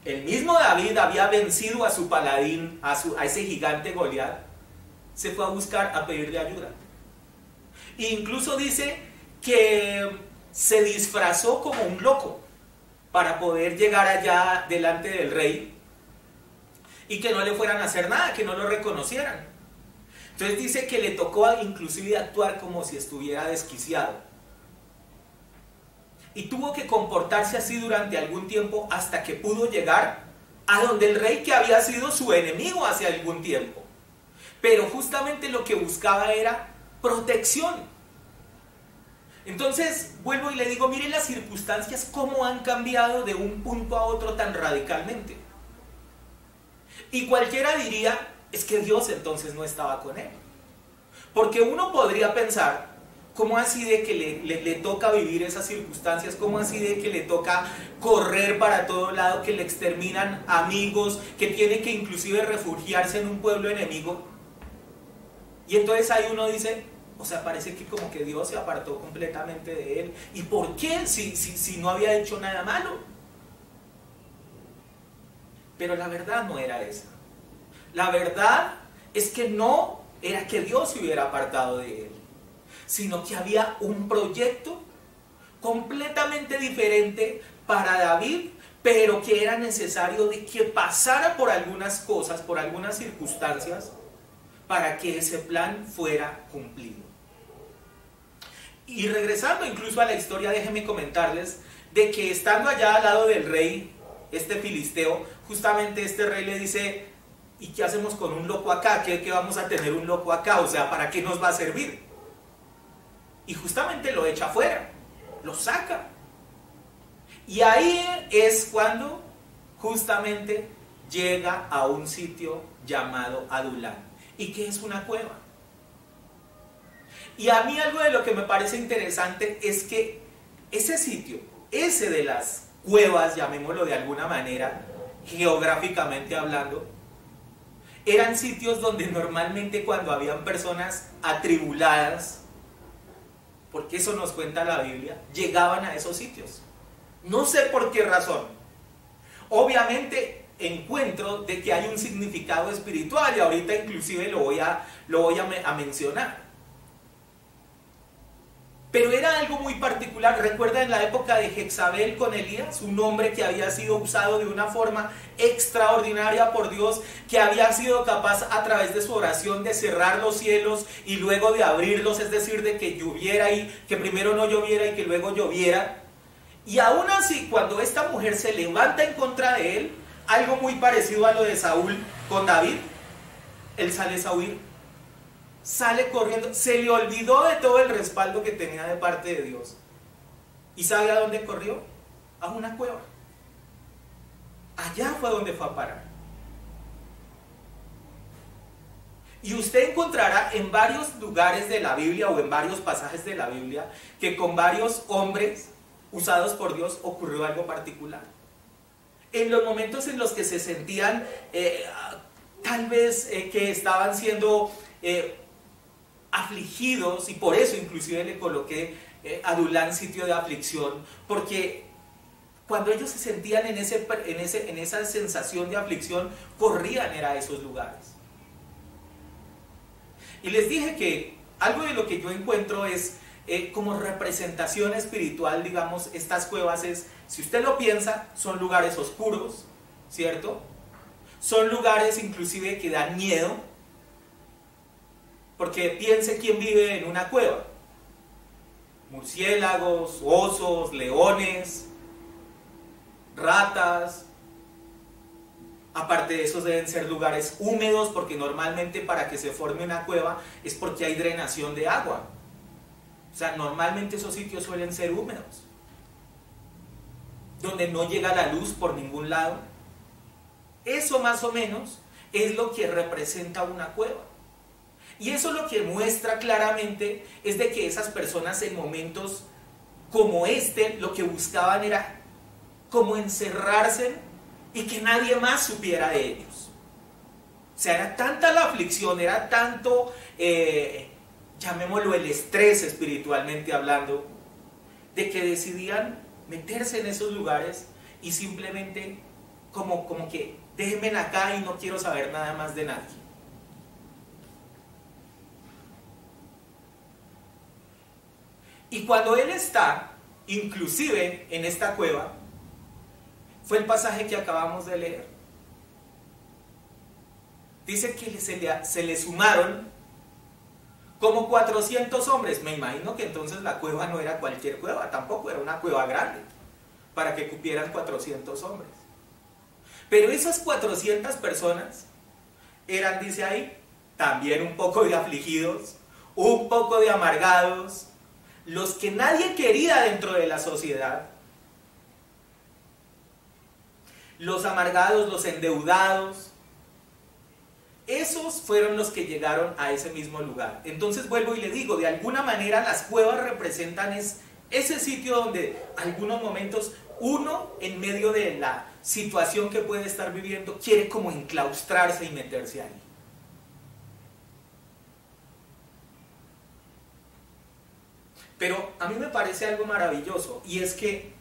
el mismo David había vencido a su paladín, a ese gigante Goliat, se fue a buscar, a pedirle ayuda. E incluso dice que se disfrazó como un loco para poder llegar allá delante del rey y que no le fueran a hacer nada, que no lo reconocieran. Entonces dice que le tocó inclusive actuar como si estuviera desquiciado. Y tuvo que comportarse así durante algún tiempo hasta que pudo llegar a donde el rey, que había sido su enemigo hace algún tiempo. Pero justamente lo que buscaba era protección. Entonces vuelvo y le digo, miren las circunstancias cómo han cambiado de un punto a otro tan radicalmente. Y cualquiera diría, es que Dios entonces no estaba con él. Porque uno podría pensar, ¿cómo así de que le toca vivir esas circunstancias? ¿Cómo así de que le toca correr para todo lado, que le exterminan amigos, que tiene que inclusive refugiarse en un pueblo enemigo? Y entonces ahí uno dice, O sea, parece que como que Dios se apartó completamente de él. ¿Y por qué? Si no había hecho nada malo. Pero la verdad no era esa. La verdad es que no era que Dios se hubiera apartado de él, sino que había un proyecto completamente diferente para David, pero que era necesario de que pasara por algunas cosas, por algunas circunstancias, para que ese plan fuera cumplido. Y regresando incluso a la historia, déjenme comentarles de que estando allá al lado del rey, este filisteo, justamente este rey le dice: ¿y qué hacemos con un loco acá? ¿Qué vamos a tener un loco acá? O sea, ¿para qué nos va a servir? Y justamente lo echa afuera, lo saca. Y ahí es cuando justamente llega a un sitio llamado Adulán. ¿Y qué es una cueva? Y a mí algo de lo que me parece interesante es que ese sitio, ese de las cuevas, llamémoslo de alguna manera, geográficamente hablando, eran sitios donde normalmente cuando habían personas atribuladas, porque eso nos cuenta la Biblia, llegaban a esos sitios. No sé por qué razón. Obviamente encuentro de que hay un significado espiritual y ahorita inclusive lo voy a mencionar. Pero era algo muy particular. Recuerda en la época de Jezabel con Elías, un hombre que había sido usado de una forma extraordinaria por Dios, que había sido capaz a través de su oración de cerrar los cielos y luego de abrirlos, es decir, de que lloviera y que primero no lloviera y que luego lloviera. Y aún así, cuando esta mujer se levanta en contra de él, algo muy parecido a lo de Saúl con David, él sale a huir. Sale corriendo, se le olvidó de todo el respaldo que tenía de parte de Dios. ¿Y sabe a dónde corrió? A una cueva. Allá fue donde fue a parar. Y usted encontrará en varios lugares de la Biblia o en varios pasajes de la Biblia que con varios hombres usados por Dios ocurrió algo particular. En los momentos en los que se sentían tal vez que estaban siendo afligidos, y por eso inclusive le coloqué Adulán sitio de aflicción, porque cuando ellos se sentían en esa sensación de aflicción, corrían a esos lugares. Y les dije que algo de lo que yo encuentro es como representación espiritual, digamos, estas cuevas es, si usted lo piensa, son lugares oscuros, ¿cierto? Son lugares inclusive que dan miedo, porque piense quién vive en una cueva: murciélagos, osos, leones, ratas. Aparte de esos deben ser lugares húmedos, porque normalmente para que se forme una cueva es porque hay drenación de agua. O sea, normalmente esos sitios suelen ser húmedos, donde no llega la luz por ningún lado. Eso más o menos es lo que representa una cueva. Y eso lo que muestra claramente es de que esas personas en momentos como este lo que buscaban era como encerrarse y que nadie más supiera de ellos. O sea, era tanta la aflicción, era tanto, llamémoslo el estrés espiritualmente hablando, de que decidían meterse en esos lugares y simplemente como que déjenme acá y no quiero saber nada más de nadie. Y cuando él está, inclusive en esta cueva, fue el pasaje que acabamos de leer. Dice que se le sumaron como 400 hombres. Me imagino que entonces la cueva no era cualquier cueva, tampoco era una cueva grande, para que cupieran 400 hombres. Pero esas 400 personas eran, dice ahí, también un poco de afligidos, un poco de amargados, los que nadie quería dentro de la sociedad, los amargados, los endeudados. Esos fueron los que llegaron a ese mismo lugar. Entonces vuelvo y le digo, de alguna manera las cuevas representan ese sitio donde algunos momentos uno, en medio de la situación que puede estar viviendo, quiere como enclaustrarse y meterse ahí. Pero a mí me parece algo maravilloso, y es que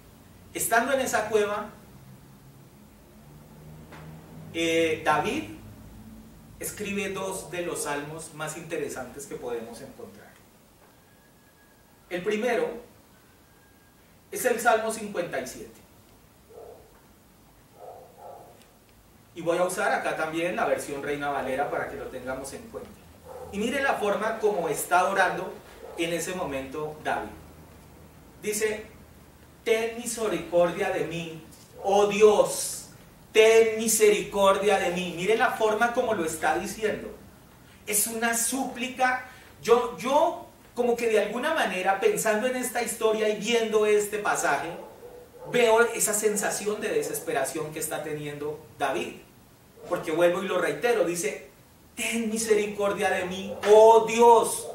estando en esa cueva, David escribe dos de los salmos más interesantes que podemos encontrar. El primero es el Salmo 57. Y voy a usar acá también la versión Reina Valera para que lo tengamos en cuenta. Y mire la forma como está orando en ese momento David. Dice: ten misericordia de mí, oh Dios, ten misericordia de mí. Mire la forma como lo está diciendo. Es una súplica. Yo como que de alguna manera, pensando en esta historia y viendo este pasaje, veo esa sensación de desesperación que está teniendo David. Porque vuelvo y lo reitero, dice: ten misericordia de mí, oh Dios,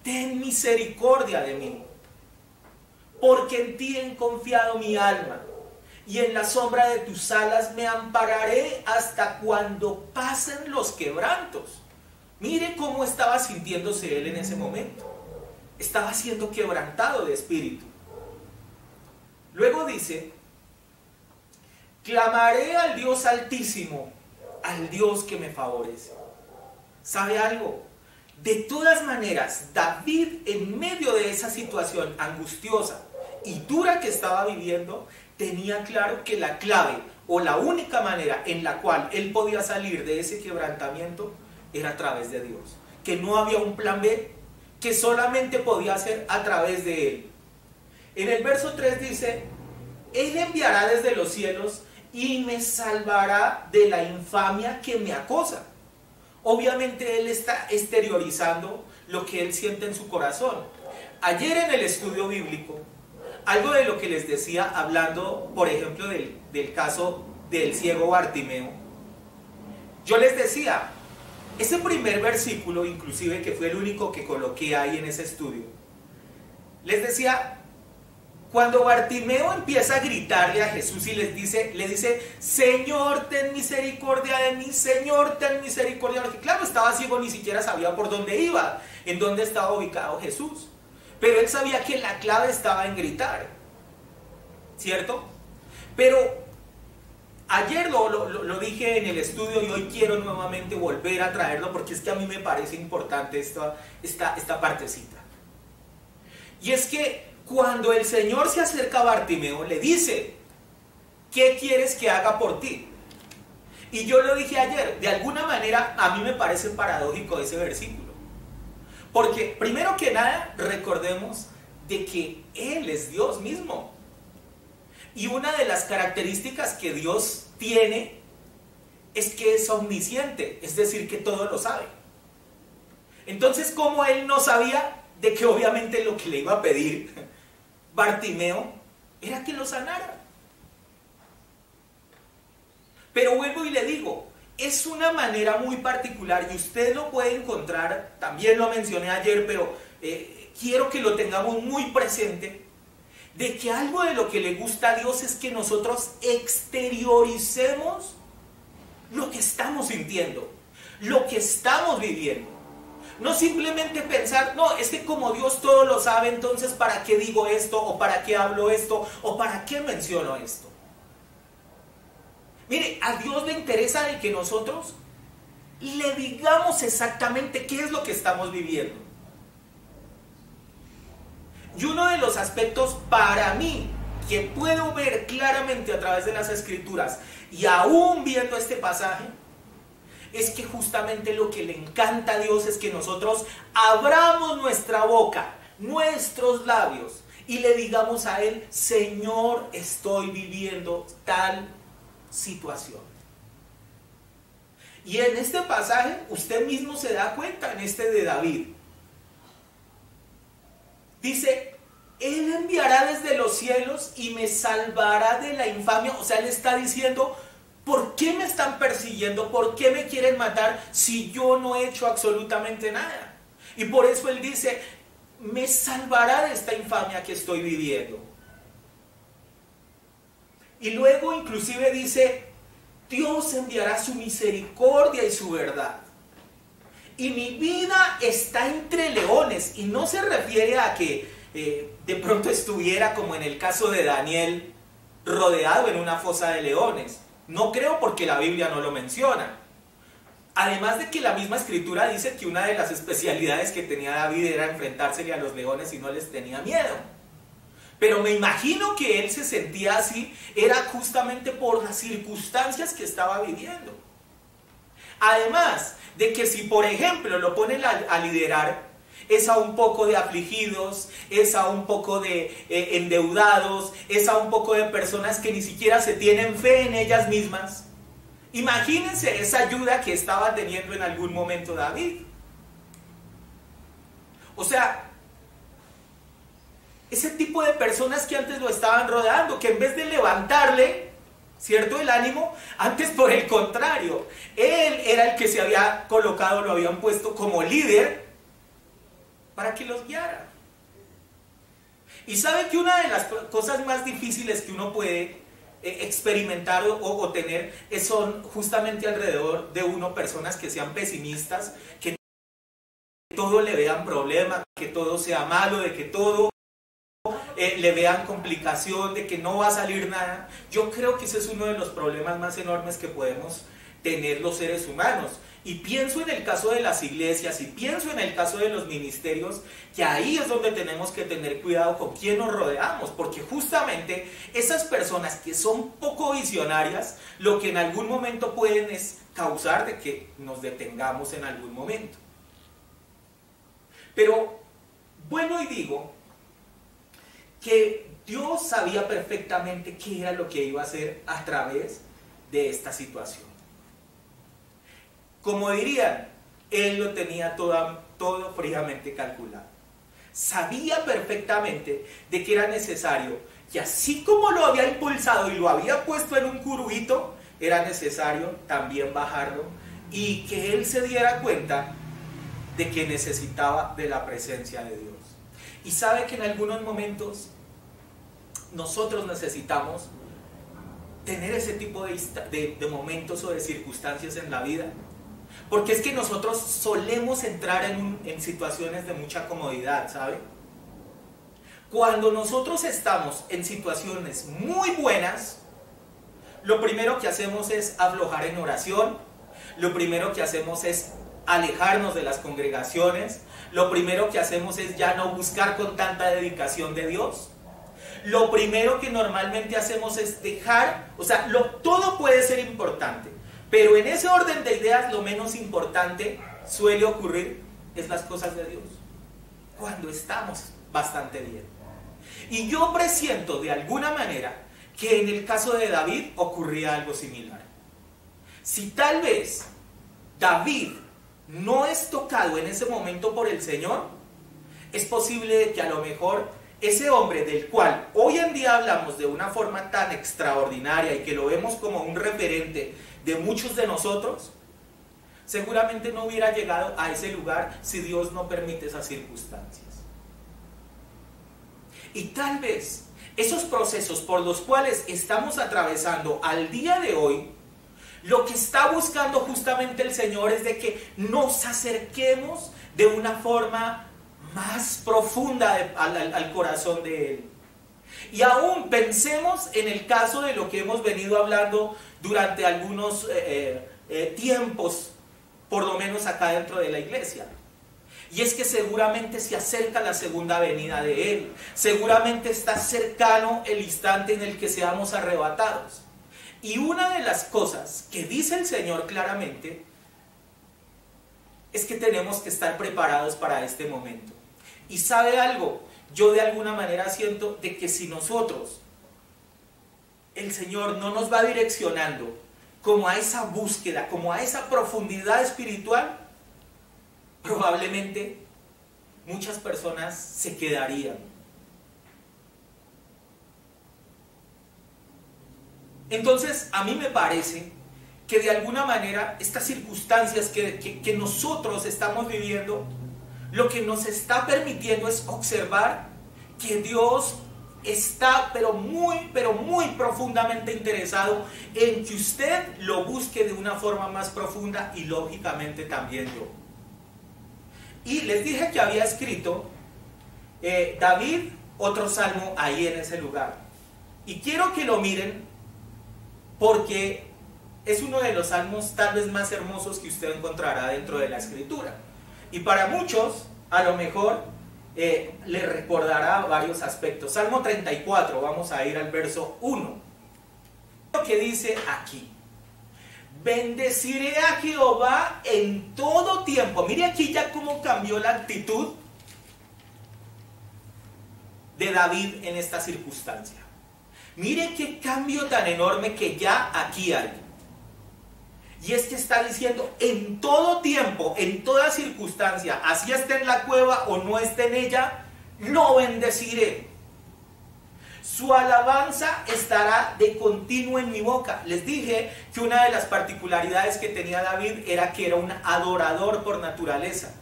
ten misericordia de mí. Porque en ti he confiado mi alma, y en la sombra de tus alas me ampararé hasta cuando pasen los quebrantos. Mire cómo estaba sintiéndose él en ese momento. Estaba siendo quebrantado de espíritu. Luego dice: clamaré al Dios Altísimo, al Dios que me favorece. ¿Sabe algo? De todas maneras, David, en medio de esa situación angustiosa y dura que estaba viviendo, tenía claro que la clave o la única manera en la cual él podía salir de ese quebrantamiento era a través de Dios. Que no había un plan B, que solamente podía ser a través de él. En el verso 3 dice: Él enviará desde los cielos y me salvará de la infamia que me acosa. Obviamente él está exteriorizando lo que él siente en su corazón. Ayer en el estudio bíblico, algo de lo que les decía, hablando por ejemplo del caso del ciego Bartimeo, yo les decía, ese primer versículo, inclusive, que fue el único que coloqué ahí en ese estudio, les decía, cuando Bartimeo empieza a gritarle a Jesús y le dice, Señor, ten misericordia de mí, Señor, ten misericordia de mí. Claro, estaba ciego, ni siquiera sabía por dónde iba, en dónde estaba ubicado Jesús. Pero él sabía que la clave estaba en gritar, ¿cierto? Pero ayer lo dije en el estudio y hoy quiero nuevamente volver a traerlo porque es que a mí me parece importante esta partecita. Y es que cuando el Señor se acerca a Bartimeo, le dice, ¿qué quieres que haga por ti? Y yo lo dije ayer, de alguna manera a mí me parece paradójico ese versículo. Porque primero que nada, recordemos de que Él es Dios mismo. Y una de las características que Dios tiene es que es omnisciente, es decir, que todo lo sabe. Entonces, ¿cómo Él no sabía de que obviamente lo que le iba a pedir Bartimeo era que lo sanara? Pero vuelvo y le digo, es una manera muy particular y usted lo puede encontrar, también lo mencioné ayer, pero quiero que lo tengamos muy presente, de que algo de lo que le gusta a Dios es que nosotros exterioricemos lo que estamos sintiendo, lo que estamos viviendo. No simplemente pensar, no, es que como Dios todo lo sabe, entonces ¿para qué digo esto? ¿O para qué hablo esto? ¿O para qué menciono esto? Mire, a Dios le interesa de que nosotros le digamos exactamente qué es lo que estamos viviendo. Y uno de los aspectos para mí que puedo ver claramente a través de las Escrituras y aún viendo este pasaje, es que justamente lo que le encanta a Dios es que nosotros abramos nuestra boca, nuestros labios y le digamos a Él, Señor, estoy viviendo tal situación. Y en este pasaje usted mismo se da cuenta, en este de David, dice, Él enviará desde los cielos y me salvará de la infamia. O sea, Él está diciendo, ¿por qué me están persiguiendo? ¿Por qué me quieren matar si yo no he hecho absolutamente nada? Y por eso Él dice, me salvará de esta infamia que estoy viviendo. Y luego inclusive dice, Dios enviará su misericordia y su verdad. Y mi vida está entre leones. Y no se refiere a que de pronto estuviera, como en el caso de Daniel, rodeado en una fosa de leones. No creo, porque la Biblia no lo menciona. Además de que la misma escritura dice que una de las especialidades que tenía David era enfrentársele a los leones y no les tenía miedo. Pero me imagino que él se sentía así, era justamente por las circunstancias que estaba viviendo. Además de que si, por ejemplo, lo ponen a liderar, es a un poco de afligidos, es a un poco de endeudados, es a un poco de personas que ni siquiera se tienen fe en ellas mismas. Imagínense esa ayuda que estaba teniendo en algún momento David. O sea, ese tipo de personas que antes lo estaban rodeando, que en vez de levantarle, ¿cierto?, el ánimo, antes por el contrario, él era el que se había colocado, lo habían puesto como líder para que los guiara. Y sabe que una de las cosas más difíciles que uno puede experimentar o tener son justamente alrededor de uno personas que sean pesimistas, que todo le vean problema, que todo sea malo, de que todo le vean complicación, de que no va a salir nada. Yo creo que ese es uno de los problemas más enormes que podemos tener los seres humanos. Y pienso en el caso de las iglesias, y pienso en el caso de los ministerios, que ahí es donde tenemos que tener cuidado con quién nos rodeamos, porque justamente esas personas que son poco visionarias, lo que en algún momento pueden es causar de que nos detengamos en algún momento. Pero bueno, y digo que Dios sabía perfectamente qué era lo que iba a hacer a través de esta situación. Como dirían, Él lo tenía todo fríamente calculado. Sabía perfectamente de que era necesario, y así como lo había impulsado y lo había puesto en un curubito, era necesario también bajarlo y que Él se diera cuenta de que necesitaba de la presencia de Dios. Y sabe que en algunos momentos nosotros necesitamos tener ese tipo de momentos o de circunstancias en la vida. Porque es que nosotros solemos entrar en situaciones de mucha comodidad, ¿sabe? Cuando nosotros estamos en situaciones muy buenas, lo primero que hacemos es aflojar en oración, lo primero que hacemos es alejarnos de las congregaciones, lo primero que hacemos es ya no buscar con tanta dedicación de Dios. Lo primero que normalmente hacemos es dejar, o sea, todo puede ser importante, pero en ese orden de ideas lo menos importante suele ocurrir es las cosas de Dios, cuando estamos bastante bien. Y yo presiento de alguna manera que en el caso de David ocurría algo similar. Si tal vez David no es tocado en ese momento por el Señor, es posible que a lo mejor ese hombre del cual hoy en día hablamos de una forma tan extraordinaria y que lo vemos como un referente de muchos de nosotros, seguramente no hubiera llegado a ese lugar si Dios no permite esas circunstancias. Y tal vez esos procesos por los cuales estamos atravesando al día de hoy, lo que está buscando justamente el Señor es de que nos acerquemos de una forma más profunda al corazón de Él. Y aún pensemos en el caso de lo que hemos venido hablando durante algunos tiempos, por lo menos acá dentro de la iglesia. Y es que seguramente se acerca la segunda venida de Él. Seguramente está cercano el instante en el que seamos arrebatados. Y una de las cosas que dice el Señor claramente es que tenemos que estar preparados para este momento. Y ¿sabe algo? Yo de alguna manera siento de que si nosotros, el Señor no nos va direccionando como a esa búsqueda, como a esa profundidad espiritual, probablemente muchas personas se quedarían. Entonces, a mí me parece que de alguna manera estas circunstancias que nosotros estamos viviendo, lo que nos está permitiendo es observar que Dios está pero muy profundamente interesado en que usted lo busque de una forma más profunda y lógicamente también yo. Y les dije que había escrito David otro salmo ahí en ese lugar. Y quiero que lo miren porque es uno de los salmos tal vez más hermosos que usted encontrará dentro de la Escritura. Y para muchos, a lo mejor, le recordará varios aspectos. Salmo 34, vamos a ir al verso 1. Lo que dice aquí: bendeciré a Jehová en todo tiempo. Mire aquí ya cómo cambió la actitud de David en esta circunstancia. Mire qué cambio tan enorme que ya aquí hay. Y es que está diciendo en todo tiempo, en toda circunstancia, así esté en la cueva o no esté en ella, lo bendeciré. Su alabanza estará de continuo en mi boca. Les dije que una de las particularidades que tenía David era que era un adorador por naturaleza.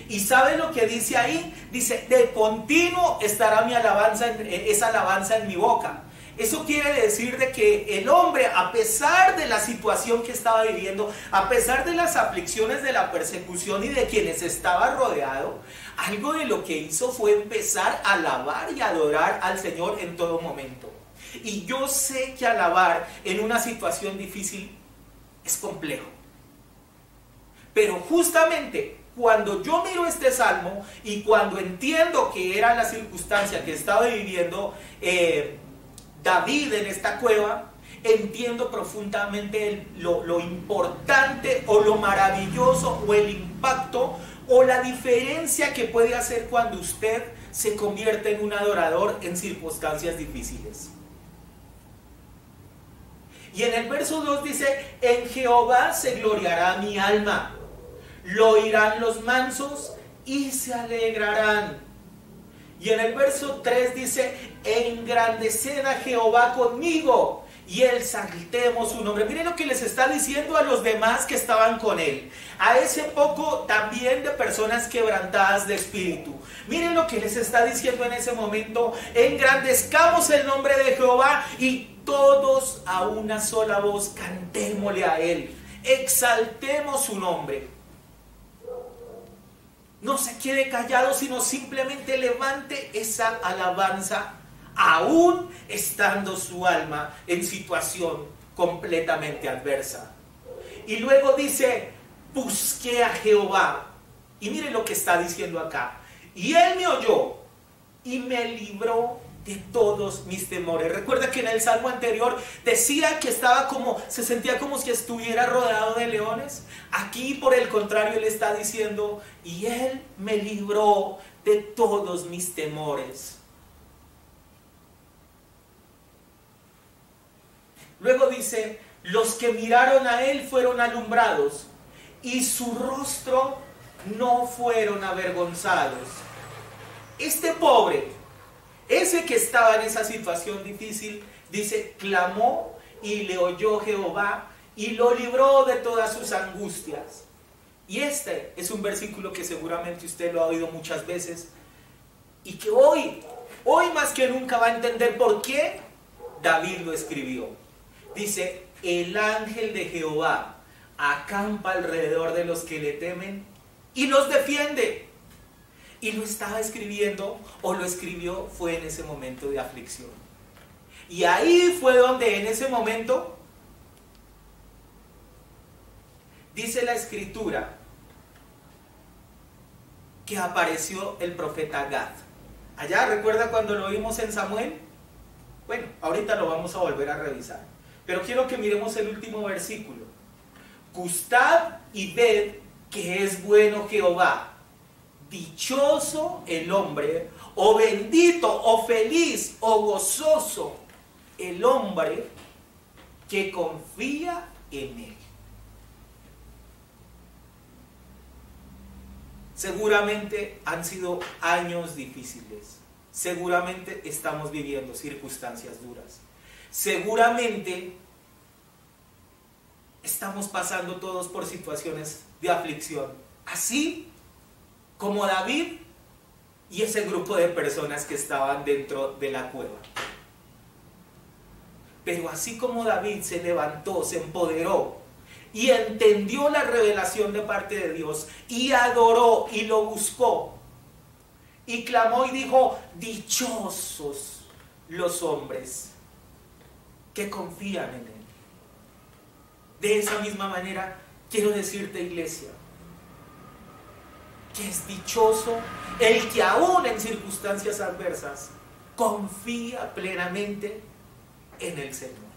¿Y sabe lo que dice ahí? Dice, de continuo estará mi alabanza, esa alabanza en mi boca. Eso quiere decir de que el hombre, a pesar de la situación que estaba viviendo, a pesar de las aflicciones, de la persecución y de quienes estaba rodeado, algo de lo que hizo fue empezar a alabar y adorar al Señor en todo momento. Y yo sé que alabar en una situación difícil es complejo. Pero justamente cuando yo miro este salmo y cuando entiendo que era la circunstancia que estaba viviendo David en esta cueva, entiendo profundamente lo importante o lo maravilloso o el impacto o la diferencia que puede hacer cuando usted se convierte en un adorador en circunstancias difíciles. Y en el verso 2 dice, en Jehová se gloriará mi alma, lo oirán los mansos y se alegrarán. Y en el verso 3 dice, engrandeced a Jehová conmigo y exaltemos su nombre. Miren lo que les está diciendo a los demás que estaban con él, a ese poco también de personas quebrantadas de espíritu. Miren lo que les está diciendo en ese momento: engrandezcamos el nombre de Jehová y todos a una sola voz cantémosle a él, exaltemos su nombre. No se quede callado, sino simplemente levante esa alabanza, aún estando su alma en situación completamente adversa. Y luego dice, busqué a Jehová. Y miren lo que está diciendo acá. Y él me oyó y me libró de todos mis temores. Recuerda que en el salmo anterior decía que se sentía como si estuviera rodeado de leones. Aquí, por el contrario, él está diciendo, y él me libró de todos mis temores. Luego dice, los que miraron a él fueron alumbrados y su rostro no fueron avergonzados. Este pobre, ese que estaba en esa situación difícil, dice, clamó y le oyó Jehová y lo libró de todas sus angustias. Y este es un versículo que seguramente usted lo ha oído muchas veces y que hoy más que nunca va a entender por qué David lo escribió. Dice, el ángel de Jehová acampa alrededor de los que le temen y los defiende. Y lo estaba escribiendo, o lo escribió, fue en ese momento de aflicción. Y ahí fue donde en ese momento, dice la escritura, que apareció el profeta Gad. Allá, ¿recuerda cuando lo vimos en Samuel? Bueno, ahorita lo vamos a volver a revisar. Pero quiero que miremos el último versículo. Gustad y ved que es bueno Jehová. Dichoso el hombre, o bendito, o feliz, o gozoso el hombre que confía en él. Seguramente han sido años difíciles. Seguramente estamos viviendo circunstancias duras. Seguramente estamos pasando todos por situaciones de aflicción. Así como David y ese grupo de personas que estaban dentro de la cueva. Pero así como David se levantó, se empoderó y entendió la revelación de parte de Dios y adoró y lo buscó y clamó y dijo: dichosos los hombres que confían en Él. De esa misma manera, quiero decirte, iglesia, que es dichoso el que aún en circunstancias adversas confía plenamente en el Señor.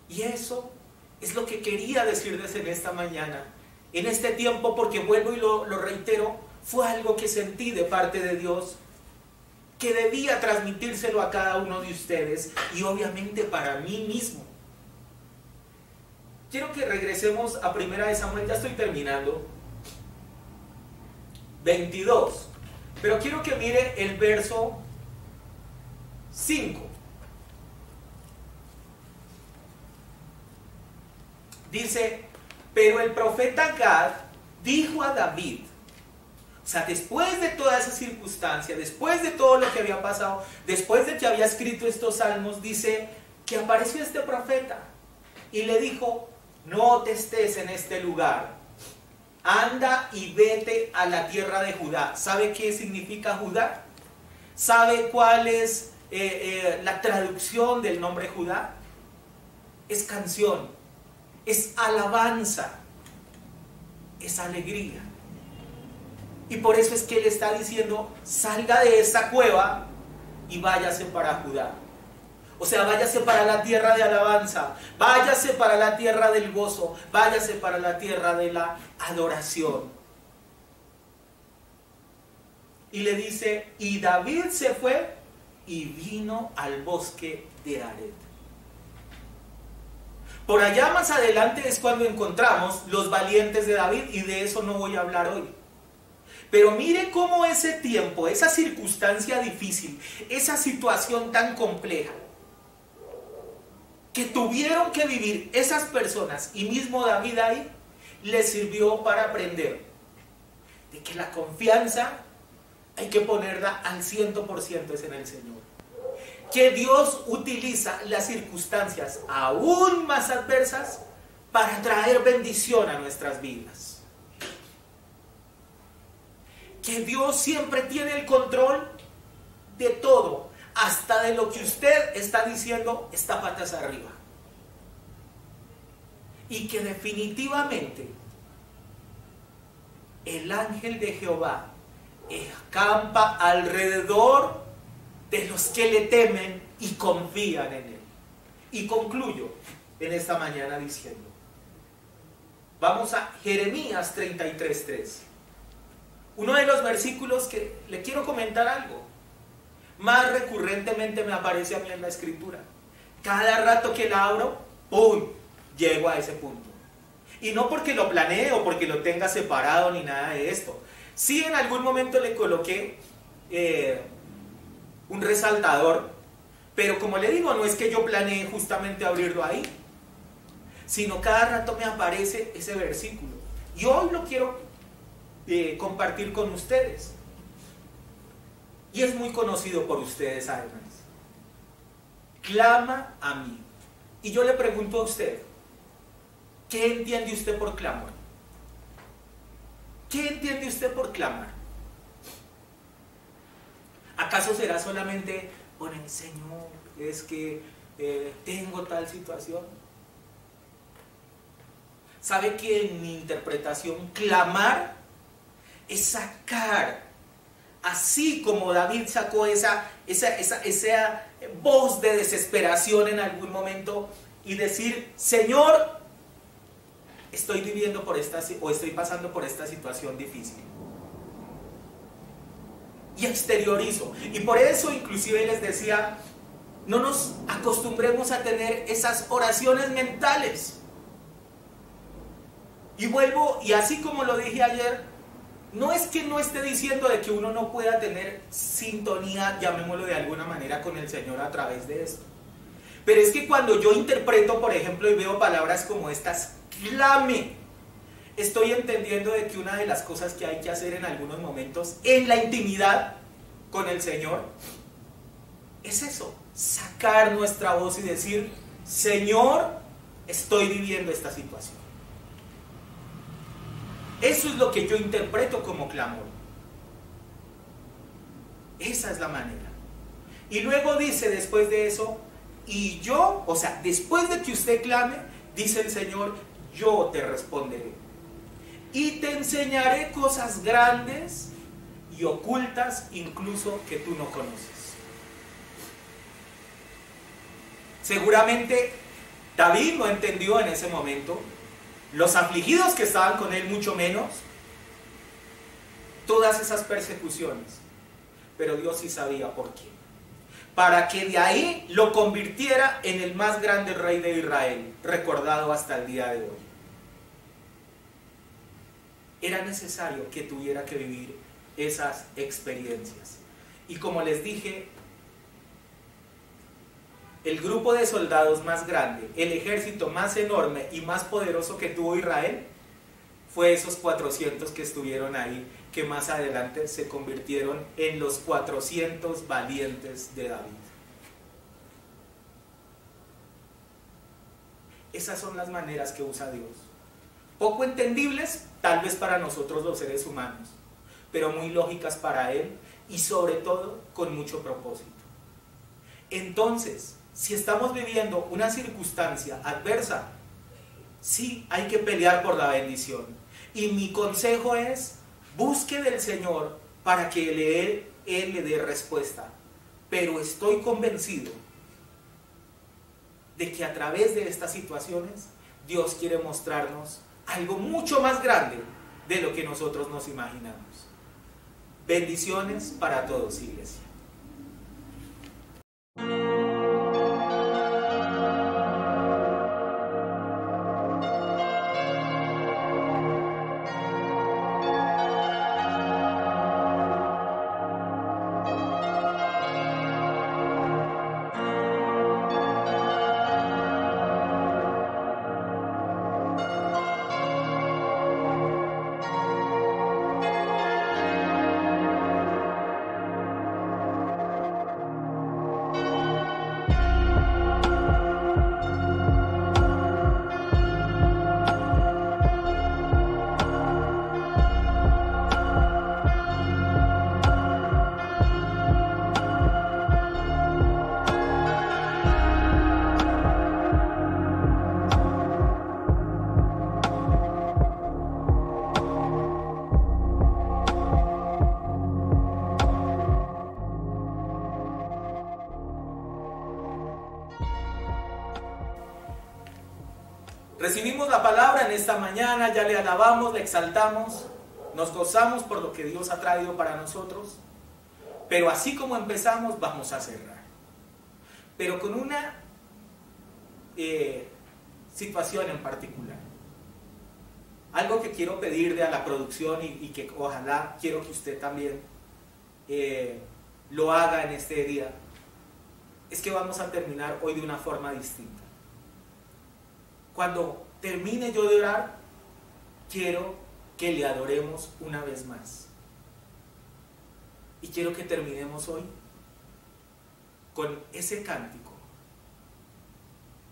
Y eso es lo que quería decirles en esta mañana, en este tiempo, porque vuelvo y lo reitero, fue algo que sentí de parte de Dios, que debía transmitírselo a cada uno de ustedes y obviamente para mí mismo. Quiero que regresemos a 1 Samuel, ya estoy terminando, 22, pero quiero que mire el verso 5. Dice: pero el profeta Gad dijo a David, o sea, después de toda esa circunstancia, después de todo lo que había pasado, después de que había escrito estos salmos, dice que apareció este profeta y le dijo: no te estés en este lugar, anda y vete a la tierra de Judá. ¿Sabe qué significa Judá? ¿Sabe cuál es la traducción del nombre Judá? Es canción, es alabanza, es alegría. Y por eso es que él está diciendo: salga de esa cueva y váyase para Judá. O sea, váyase para la tierra de alabanza, váyase para la tierra del gozo, váyase para la tierra de la adoración. Y le dice: y David se fue y vino al bosque de Ared. Por allá más adelante es cuando encontramos los valientes de David, y de eso no voy a hablar hoy. Pero mire cómo ese tiempo, esa circunstancia difícil, esa situación tan compleja que tuvieron que vivir esas personas y mismo David ahí, les sirvió para aprender de que la confianza hay que ponerla al 100% es en el Señor. Que Dios utiliza las circunstancias aún más adversas para traer bendición a nuestras vidas. Que Dios siempre tiene el control de todo, hasta de lo que usted está diciendo está patas arriba. Y que definitivamente el ángel de Jehová acampa alrededor de los que le temen y confían en Él. Y concluyo en esta mañana diciendo, vamos a Jeremías 33:3. Uno de los versículos que le quiero comentar algo. Más recurrentemente me aparece a mí en la escritura. Cada rato que la abro, ¡pum!, llego a ese punto. Y no porque lo planee o porque lo tenga separado ni nada de esto. Sí, en algún momento le coloqué un resaltador, pero como le digo, no es que yo planeé justamente abrirlo ahí, sino cada rato me aparece ese versículo. Y hoy lo quiero compartir con ustedes. Y es muy conocido por ustedes además. Clama a mí. Y yo le pregunto a usted, ¿qué entiende usted por clamor? ¿Qué entiende usted por clamar? ¿Acaso será solamente, bueno, Señor, es que tengo tal situación? ¿Sabe que en mi interpretación clamar es sacar, así como David sacó esa voz de desesperación en algún momento y decir, Señor, estoy viviendo por estoy pasando por esta situación difícil? Y exteriorizo. Y por eso inclusive les decía, no nos acostumbremos a tener esas oraciones mentales. Y vuelvo, y así como lo dije ayer, no es que no esté diciendo de que uno no pueda tener sintonía, llamémoslo de alguna manera, con el Señor a través de esto. Pero es que cuando yo interpreto, por ejemplo, y veo palabras como estas, clame, estoy entendiendo de que una de las cosas que hay que hacer en algunos momentos, en la intimidad con el Señor, es eso, sacar nuestra voz y decir, Señor, estoy viviendo esta situación. Eso es lo que yo interpreto como clamor. Esa es la manera. Y luego dice después de eso, y yo, o sea, después de que usted clame, dice el Señor, yo te responderé. Y te enseñaré cosas grandes y ocultas, incluso que tú no conoces. Seguramente David no entendió en ese momento, los afligidos que estaban con él mucho menos, todas esas persecuciones. Pero Dios sí sabía por qué. Para que de ahí lo convirtiera en el más grande rey de Israel, recordado hasta el día de hoy. Era necesario que tuviera que vivir esas experiencias. Y como les dije, el grupo de soldados más grande, el ejército más enorme y más poderoso que tuvo Israel, fue esos 400 que estuvieron ahí, que más adelante se convirtieron en los 400 valientes de David. Esas son las maneras que usa Dios. Poco entendibles, tal vez para nosotros los seres humanos, pero muy lógicas para Él y sobre todo con mucho propósito. Entonces, si estamos viviendo una circunstancia adversa, sí hay que pelear por la bendición. Y mi consejo es, busque del Señor para que Él le dé respuesta. Pero estoy convencido de que a través de estas situaciones, Dios quiere mostrarnos algo mucho más grande de lo que nosotros nos imaginamos. Bendiciones para todos, iglesia. Recibimos la palabra en esta mañana, ya le alabamos, le exaltamos, nos gozamos por lo que Dios ha traído para nosotros, pero así como empezamos vamos a cerrar. Pero con una situación en particular. Algo que quiero pedirle a la producción y que ojalá quiero que usted también lo haga en este día, es que vamos a terminar hoy de una forma distinta. Cuando termine yo de orar, quiero que le adoremos una vez más. Y quiero que terminemos hoy con ese cántico,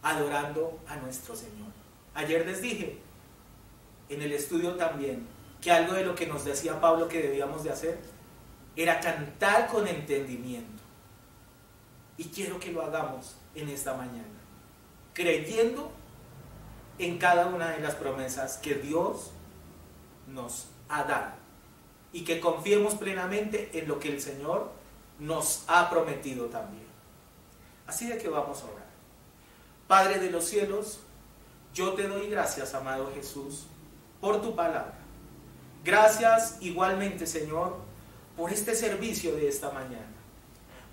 adorando a nuestro Señor. Ayer les dije, en el estudio también, que algo de lo que nos decía Pablo que debíamos de hacer, era cantar con entendimiento. Y quiero que lo hagamos en esta mañana, creyendo en cada una de las promesas que Dios nos ha dado y que confiemos plenamente en lo que el Señor nos ha prometido también. Así de que vamos a orar. Padre de los cielos, yo te doy gracias, amado Jesús, por tu palabra. Gracias igualmente, Señor, por este servicio de esta mañana.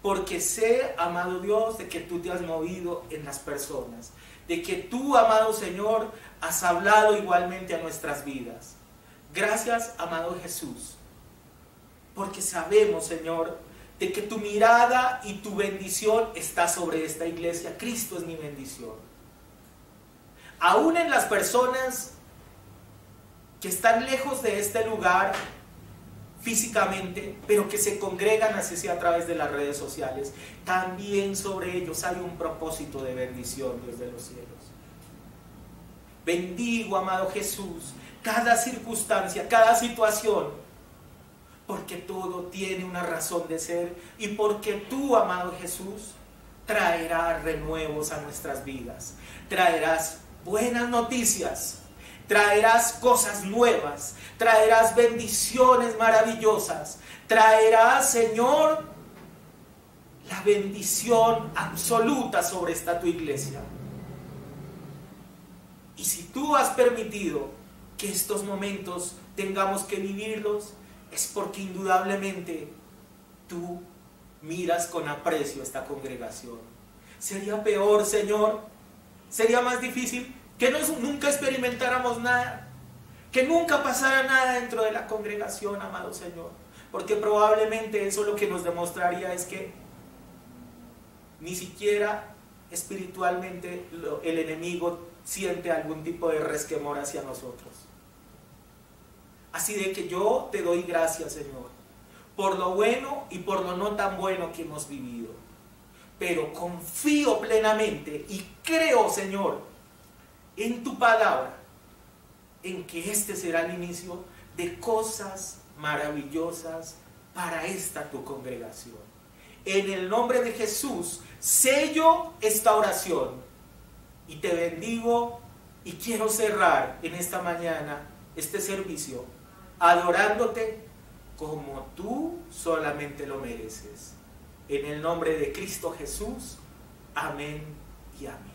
Porque sé, amado Dios, de que tú te has movido en las personas, de que tú, amado Señor, has hablado igualmente a nuestras vidas. Gracias, amado Jesús, porque sabemos, Señor, de que tu mirada y tu bendición está sobre esta iglesia. Cristo es mi bendición. Aún en las personas que están lejos de este lugar físicamente, pero que se congregan así a través de las redes sociales, también sobre ellos hay un propósito de bendición, Dios de los cielos. Bendigo, amado Jesús, cada circunstancia, cada situación, porque todo tiene una razón de ser y porque tú, amado Jesús, traerás renuevos a nuestras vidas, traerás buenas noticias, traerás cosas nuevas, traerás bendiciones maravillosas, traerás, Señor, la bendición absoluta sobre esta tu iglesia. Y si tú has permitido que estos momentos tengamos que vivirlos, es porque indudablemente tú miras con aprecio esta congregación. Sería peor, Señor, sería más difícil que nunca experimentáramos nada, que nunca pasara nada dentro de la congregación, amado Señor, porque probablemente eso lo que nos demostraría es que ni siquiera espiritualmente el enemigo siente algún tipo de resquemor hacia nosotros. Así de que yo te doy gracias, Señor, por lo bueno y por lo no tan bueno que hemos vivido. Pero confío plenamente y creo, Señor, en tu palabra, en que este será el inicio de cosas maravillosas para esta tu congregación. En el nombre de Jesús, sello esta oración y te bendigo, y quiero cerrar en esta mañana este servicio adorándote como tú solamente lo mereces. En el nombre de Cristo Jesús, amén y amén.